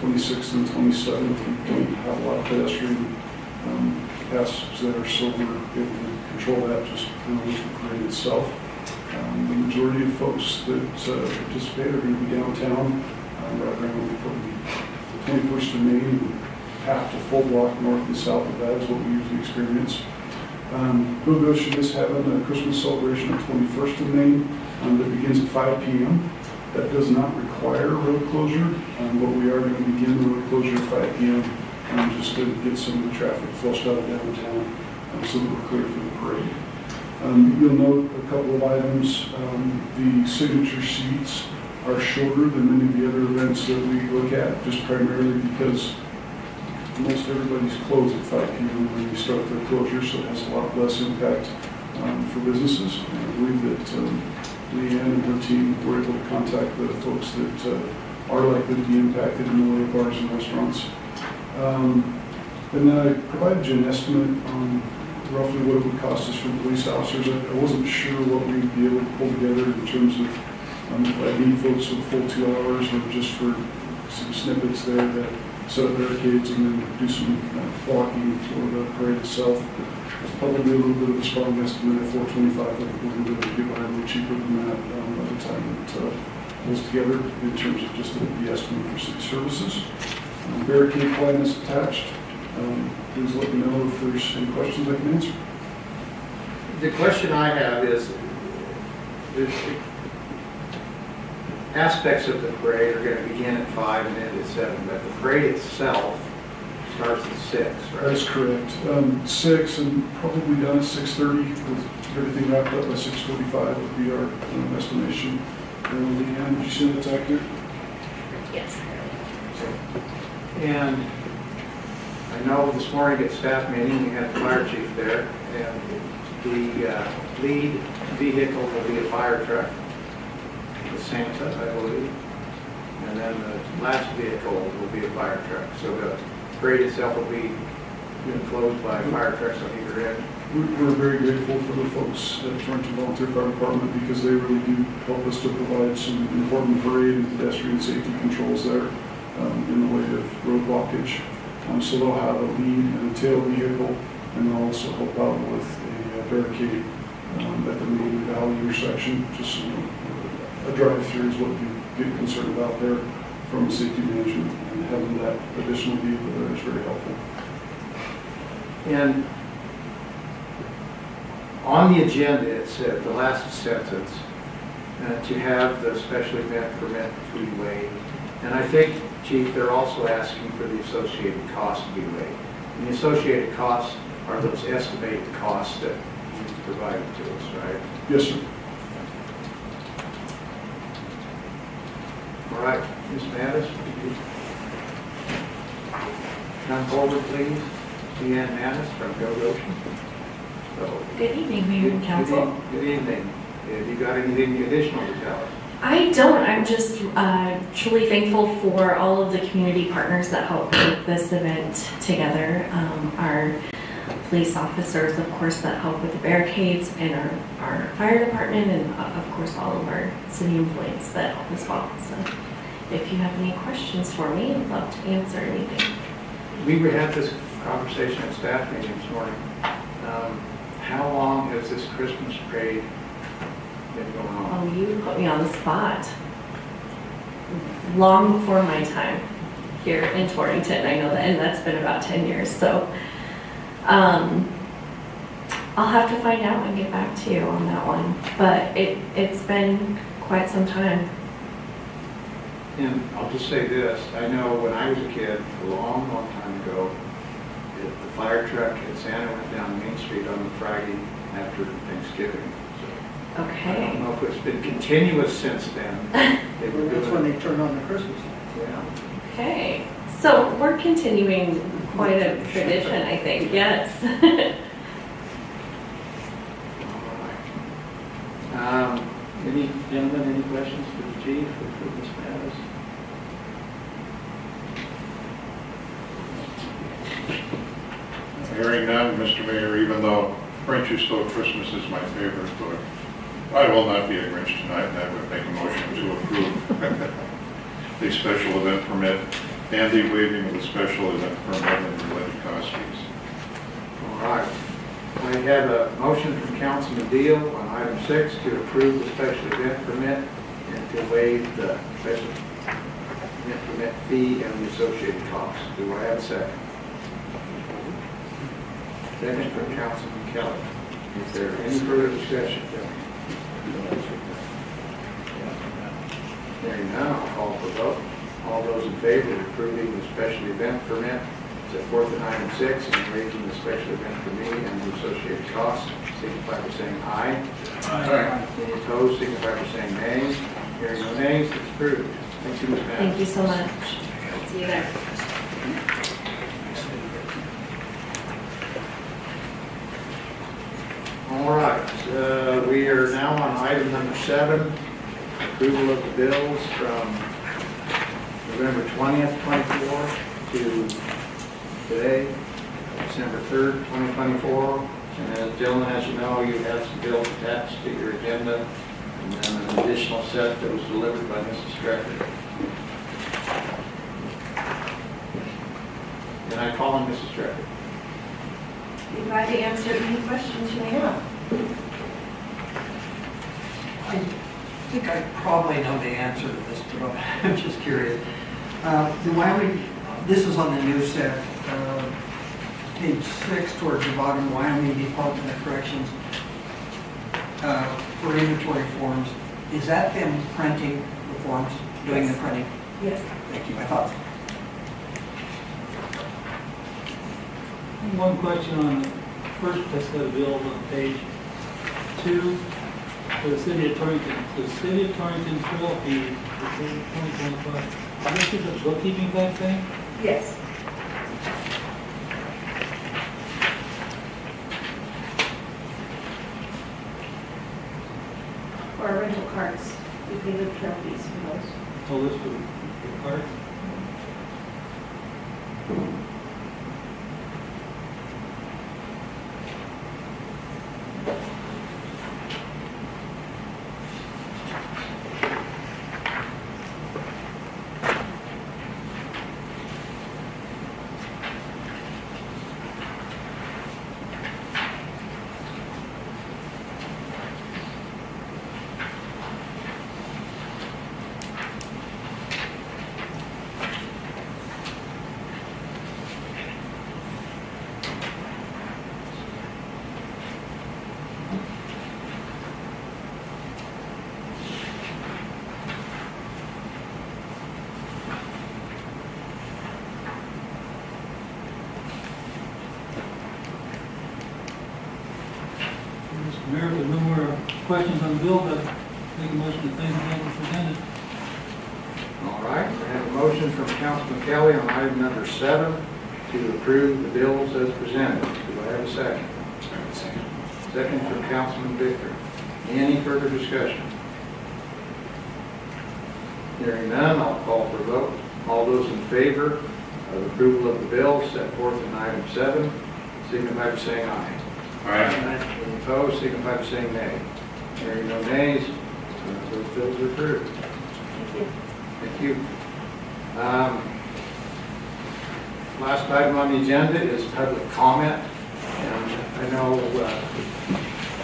26th and 27th, we don't have a lot of pedestrian passages that are so we're able to control that just with the parade itself. The majority of folks that participate are going to be downtown, right around probably the 21st of May, and half to full block north and south of that is what we usually experience. Go Goshen is having a Christmas celebration on 21st of May that begins at 5 p.m. That does not require road closure, but we are going to begin the road closure at 5 p.m. Just to get some of the traffic flushed out of downtown so that we're clear for the parade. You'll note a couple of items. The signature sheets are shorter than many of the other events that we look at, just primarily because most everybody's closed at 5 p.m. when we start their closure, so it has a lot less impact for businesses. And I believe that Leanne and her team were able to contact the folks that are likely to be impacted in the way of bars and restaurants. And then I provided you an estimate on roughly what it would cost us for police officers. I wasn't sure what we'd be able to pull together in terms of if I need folks for the full 2 hours or just for some snippets there that set up barricades and then do some blocking for the parade itself. It's probably a little bit of a strong estimate at $425. I think we're going to get a little cheaper than that by the time it pulls together in terms of just the estimate for city services. Barricade plan is attached. Please let me know if there's any questions I can answer. The question I have is, the aspects of the parade are going to begin at 5 and end at 7, but the parade itself starts at 6, right? That is correct. 6 and probably done at 6:30 with everything wrapped up by 6:45 would be our estimation. Leanne, would you say that's accurate? Yes. And I know this morning at staff meeting, we had the fire chief there, and the lead vehicle will be a fire truck, the Santa, I believe, and then the last vehicle will be a fire truck. So the parade itself will be enclosed by fire trucks on either end. We're very grateful for the folks at Torrington Volunteer Fire Department because they really do help us to provide some important parade and pedestrian safety controls there in the way of road blockage. So they'll have a lead and a tail vehicle, and they'll also help out with a barricade at the main valley intersection. Just a drive-through is what you get concerned about there from safety management, and having that additional vehicle there is very helpful. And on the agenda, it said, the last sentence, to have the special event permit fee waived. And I think, Chief, they're also asking for the associated costs to be waived. And the associated costs are those estimated costs that you provided to us, right? Yes, sir. All right, Ms. Mattis, would you come forward, please? Deanne Mattis from KGOS. So, Good evening, Mayor and Council. Good evening. Have you got anything additional to tell us? I don't. I'm just truly thankful for all of the community partners that helped put this event together. Our police officers, of course, that help with the barricades, and our fire department, and of course all of our city employees that help as well. So if you have any questions for me, I'd love to answer anything. We had this conversation at staff meeting this morning. How long has this Christmas parade been going on? Oh, you put me on the spot. Long before my time here in Torrington, I know that, and that's been about 10 years. So I'll have to find out and get back to you on that one. But it's been quite some time. And I'll just say this, I know when I was a kid, a long, long time ago, the fire truck at Santa went down Main Street on the Friday after Thanksgiving. So I Okay. don't know if it's been continuous since then. They were That's when doing, they turn on the Christmas lights. yeah. Okay. So we're continuing quite a tradition, I think. Yes. All right. Any gentlemen, any questions for the chief or for Ms. Mattis? Hearing none, Mr. Mayor, even though French is still Christmas is my favorite, but I will not be a Grinch tonight, and I would make a motion to approve the special event permit and the waiving of the special event permit and related cost fees. All right. I have a motion from Councilman Deal on item 6 to approve the special event permit and to waive the special event permit fee and the associated costs. Do I have a second? Second from Councilman Kelly. Is there any further discussion? Hearing none, I'll call for vote. All those in favor of approving the special event permit set forth in item 6 and waiving the special event permit and the associated costs, signify by saying aye. Aye. Any opposed, signify by saying nay. Hearing no nays, it's approved. Thank you, Ms. Mattis. Thank you so much. See you there. All right, we are now on item number 7, approval of the bills from November 20th, 24 to today, December 3rd, 2024. And gentlemen, as you know, you have some bills attached to your agenda, and then an additional set that was delivered by Mrs. Strecker. And I call on Mrs. Strecker. Be glad to answer any questions you may have. I think I probably know the answer to this, but I'm just curious. The Wyoming, this is on the new set, page 6 towards the bottom, Wyoming Department of Corrections, for inventory forms. Is that them printing the forms, doing the printing? Yes. Thank you, I thought so. One question on the first set of bills on page 2 for the city of Torrington. The city of Torrington trail fee, the city of 2025. This is a bookkeeping type thing? Yes. Or rental carts, we pay the trail fees for those. Oh, this for the cards? Mayor, if there's no more questions on the bill, but make a motion to thank the bill as presented. All right, I have a motion from Councilman Kelly on item number 7 to approve the bills as presented. Do I have a second? Second. Second from Councilman Victor. Any further discussion? Hearing none, I'll call for a vote. All those in favor of approval of the bill set forth in item 7, signify by saying aye. Any opposed, signify by saying nay. Hearing no nays, those bills are approved. Thank you. Thank you. Last item on the agenda is public comment. And I know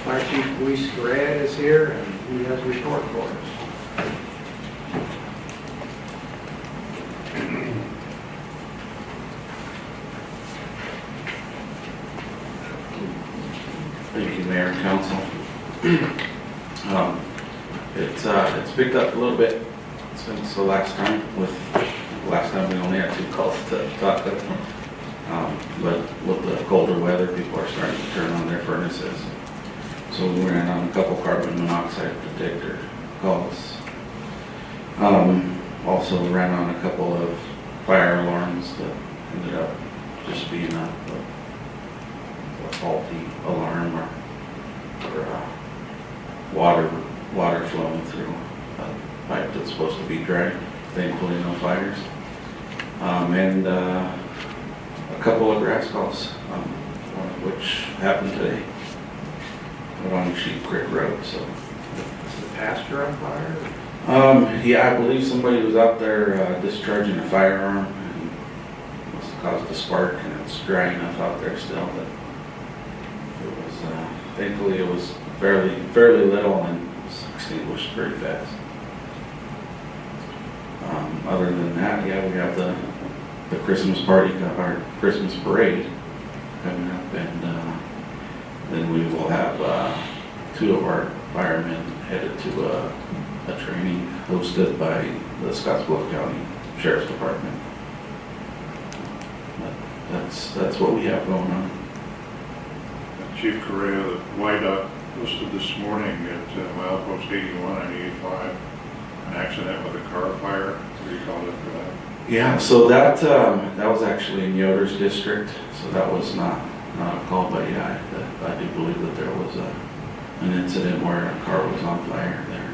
Fire Chief Luis Correa is here and he has a report for us. Thank you, Mayor and Council. It's picked up a little bit since the last time. Last time we only had 2 calls to talk to. But with the colder weather, people are starting to turn on their furnaces. So we ran on a couple carbon monoxide detector calls. Also ran on a couple of fire alarms that ended up just being a faulty alarm or water flowing through a pipe that's supposed to be dry. Thankfully, no fires. And a couple of grass calls, one of which happened today along Sheep Creek Road. So, Is the pasture on fire? yeah, I believe somebody was out there discharging a firearm and must have caused a spark, and it's dry enough out there still that it was. Thankfully, it was fairly little and was extinguished pretty fast. Other than that, yeah, we have the Christmas party, our Christmas parade coming up, and then we will have 2 of our firemen headed to a training hosted by the Scottsbluff County Sheriff's Department. That's what we have going on. Chief Correa, the YDOT listed this morning at milepost 81 on 85, an accident with a car fire. What do you call it for that? Yeah, so that was actually in Yoder's district, so that was not a call, but yeah, I do believe that there was an incident where a car was on fire there.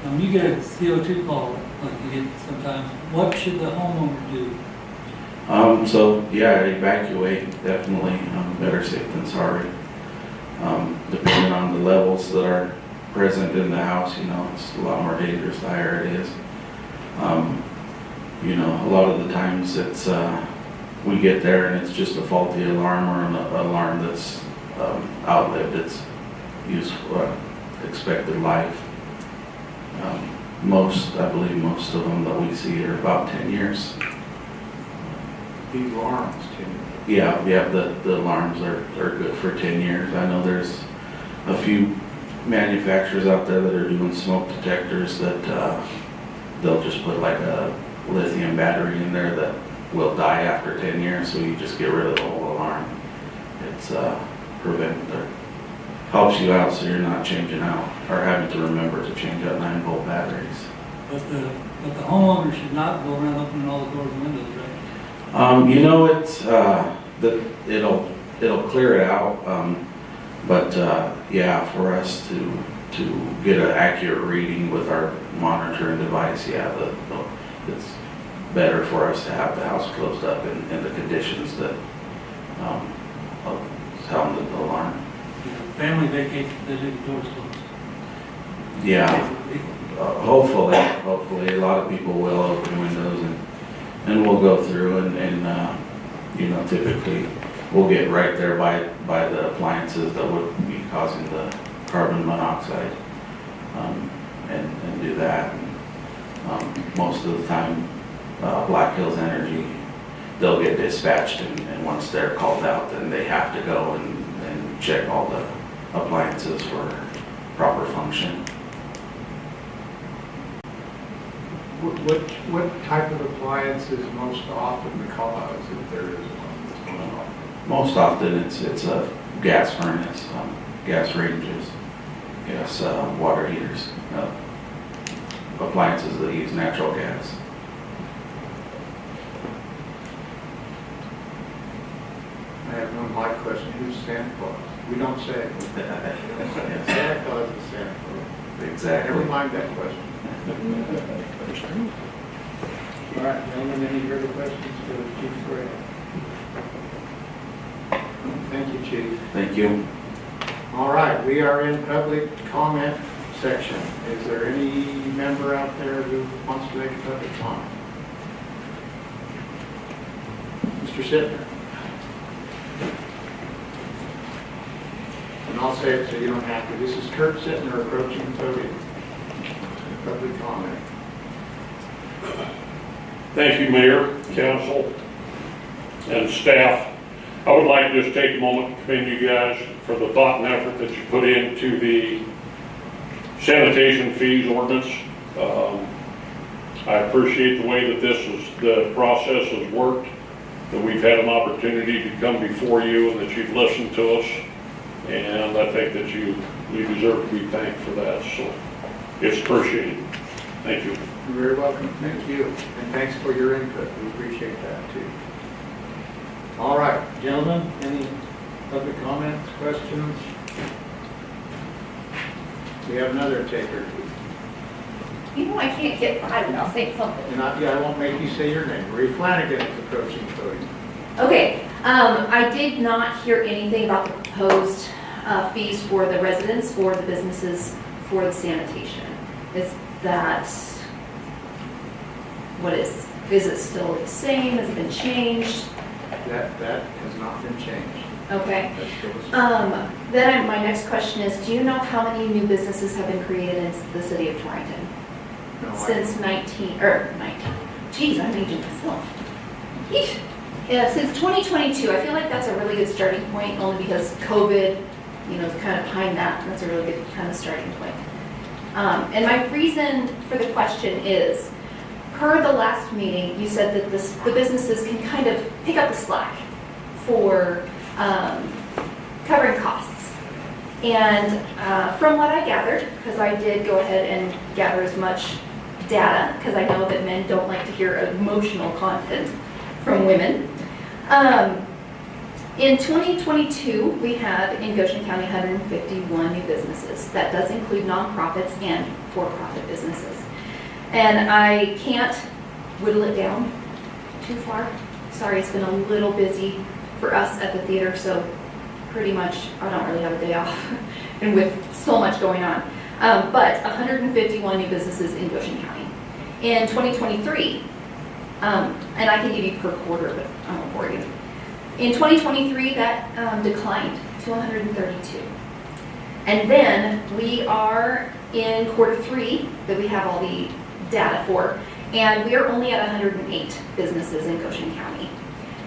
So. You get a CO2 call, like you get sometimes, what should the homeowner do? So yeah, evacuate, definitely, better safe than sorry. Depending on the levels that are present in the house, it's a lot more dangerous the higher it is. A lot of the times it's, we get there and it's just a faulty alarm or an alarm that's outlived its useful, expected life. I believe most of them that we see are about 10 years. These alarms, too. Yeah, the alarms are good for 10 years. I know there's a few manufacturers out there that are doing smoke detectors that they'll just put like a lithium battery in there that will die after 10 years, so you just get rid of the whole alarm. It's helps you out so you're not changing out or having to remember to change out 9-volt batteries. But the homeowner should not go around opening all the doors and windows, right? It's it'll clear it out, but yeah, for us to get an accurate reading with our monitoring device, yeah, it's better for us to have the house closed up in the conditions that sound the alarm. Family vacates, they leave the doors closed. Yeah, hopefully, a lot of people will open windows and we'll go through and typically we'll get right there by the appliances that would be causing the carbon monoxide and do that. Most of the time, Black Hills Energy, they'll get dispatched and once they're called out, then they have to go and check all the appliances for proper function. What type of appliance is most often the call out, if there is one that's most often? Most often it's a gas furnace, gas ranges, gas water heaters, appliances that use natural gas. I have one light question, who's Santa Claus? We don't say. Santa Claus is Santa Claus. Exactly. Never mind that question. All right, gentlemen, any further questions for Chief Gray? Thank you, Chief. Thank you. All right, we are in public comment section. Is there any member out there who wants to make a public comment? Mr. Sittner? And I'll say it so you don't have to. This is Kurt Sittner approaching the podium. Public comment. Thank you, Mayor, Council, and staff. I would like to just take a moment to commend you guys for the thought and effort that you put into the sanitation fees ordinance. I appreciate the way that the process has worked, that we've had an opportunity to come before you and that you've listened to us. And I think that you deserve to be thanked for that, so it's appreciated. Thank you. You're very welcome. Thank you. And thanks for your input. We appreciate that too. All right, gentlemen, any public comments, questions? We have another taker. You know, I can't get by without saying something. And I won't make you say your name. Marie Flanagan is approaching the podium. Okay, I did not hear anything about the proposed fees for the residents or the businesses for the sanitation. Is that, what is it still the same? Has it been changed? That has not been changed. Okay. That's still the same. Then my next question is, do you know how many new businesses have been created in the city of Torrington? No, I Since 19, geez, I'm aging myself. Yeesh. Yeah, since 2022, I feel like that's a really good starting point, only because COVID, is kind of behind that, and that's a really good kind of starting point. And my reason for the question is, per the last meeting, you said that the businesses can kind of pick up the slack for covering costs. And from what I gathered, because I did go ahead and gather as much data, because I know that men don't like to hear emotional content from women. In 2022, we had in Goshen County 151 new businesses. That does include nonprofits and for-profit businesses. And I can't whittle it down too far. Sorry, it's been a little busy for us at the theater, so pretty much I don't really have a day off and with so much going on. But 151 new businesses in Goshen County. In 2023, and I can give you per quarter, but I won't bore you. In 2023, that declined to 132. And then we are in quarter 3 that we have all the data for, and we are only at 108 businesses in Goshen County.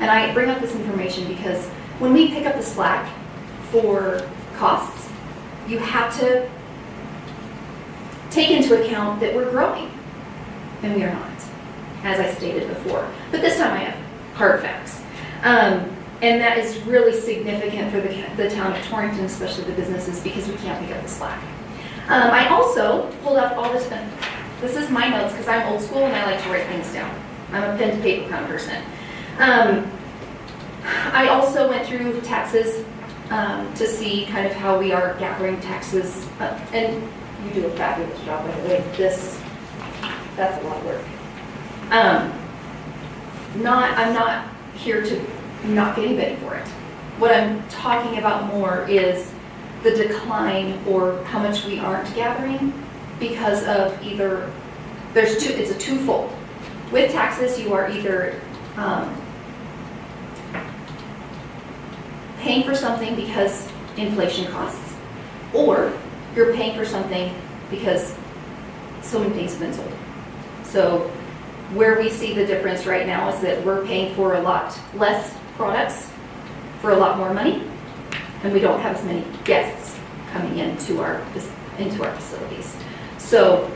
And I bring up this information because when we pick up the slack for costs, you have to take into account that we're growing, and we are not, as I stated before. But this time I have hard facts. And that is really significant for the town of Torrington, especially the businesses, because we can't pick up the slack. I also pulled up all this. This is my notes because I'm old school and I like to write things down. I'm a pen to paper kind of person. I also went through taxes to see kind of how we are gathering taxes. And you do a fabulous job, by the way. That's a lot of work. I'm not here to not get anybody for it. What I'm talking about more is the decline or how much we aren't gathering because of either, it's a twofold. With taxes, you are either paying for something because inflation costs, or you're paying for something because so many things have been sold. So where we see the difference right now is that we're paying for a lot less products for a lot more money, and we don't have as many guests coming into our facilities. So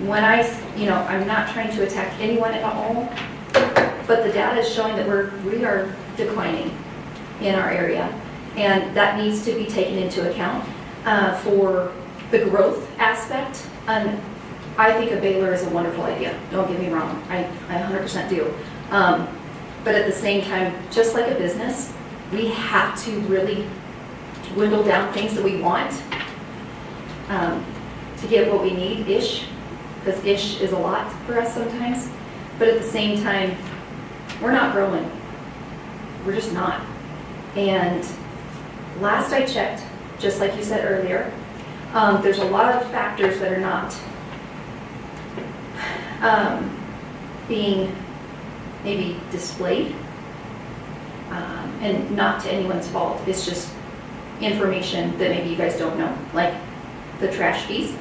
when I'm not trying to attack anyone at all, but the data is showing that we are declining in our area. And that needs to be taken into account for the growth aspect. I think a baler is a wonderful idea, don't get me wrong, I 100% do. But at the same time, just like a business, we have to really dwindle down things that we want to get what we need-ish, because ish is a lot for us sometimes. But at the same time, we're not growing. We're just not. And last I checked, just like you said earlier, there's a lot of factors that are not being maybe displayed, and not to anyone's fault. It's just information that maybe you guys don't know, like the trash fees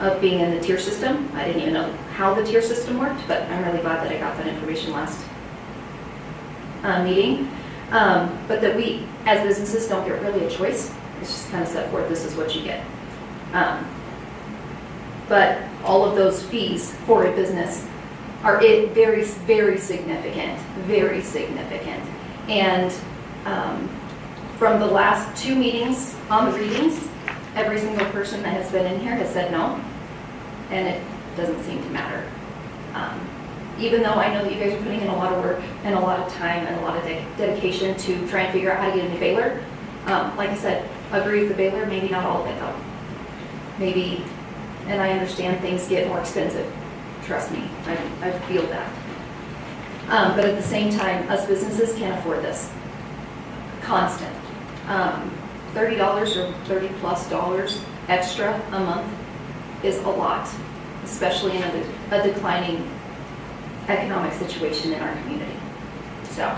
of being in the tier system. I didn't even know how the tier system worked, but I'm really glad that I got that information last meeting. But that we, as businesses, don't get really a choice. It's just kind of set forth, this is what you get. But all of those fees for a business are very, very significant, very significant. And from the last 2 meetings on the readings, every single person that has been in here has said no, and it doesn't seem to matter. Even though I know that you guys are putting in a lot of work and a lot of time and a lot of dedication to try and figure out how to get a new baler, like I said, agree with the baler, maybe not all of it though. Maybe, and I understand things get more expensive, trust me, I feel that. But at the same time, us businesses can't afford this. Constant. $30 or $30+ extra a month is a lot, especially in a declining economic situation in our community. So,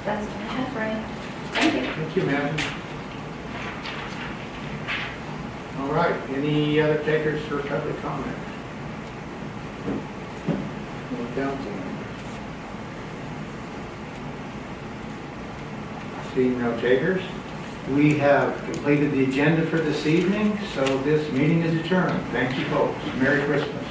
that's what I have, Brian. Thank you. Thank you, ma'am. All right, any other takers for public comment? No council members. Seeing no takers, we have completed the agenda for this evening, so this meeting is adjourned. Thank you, folks. Merry Christmas.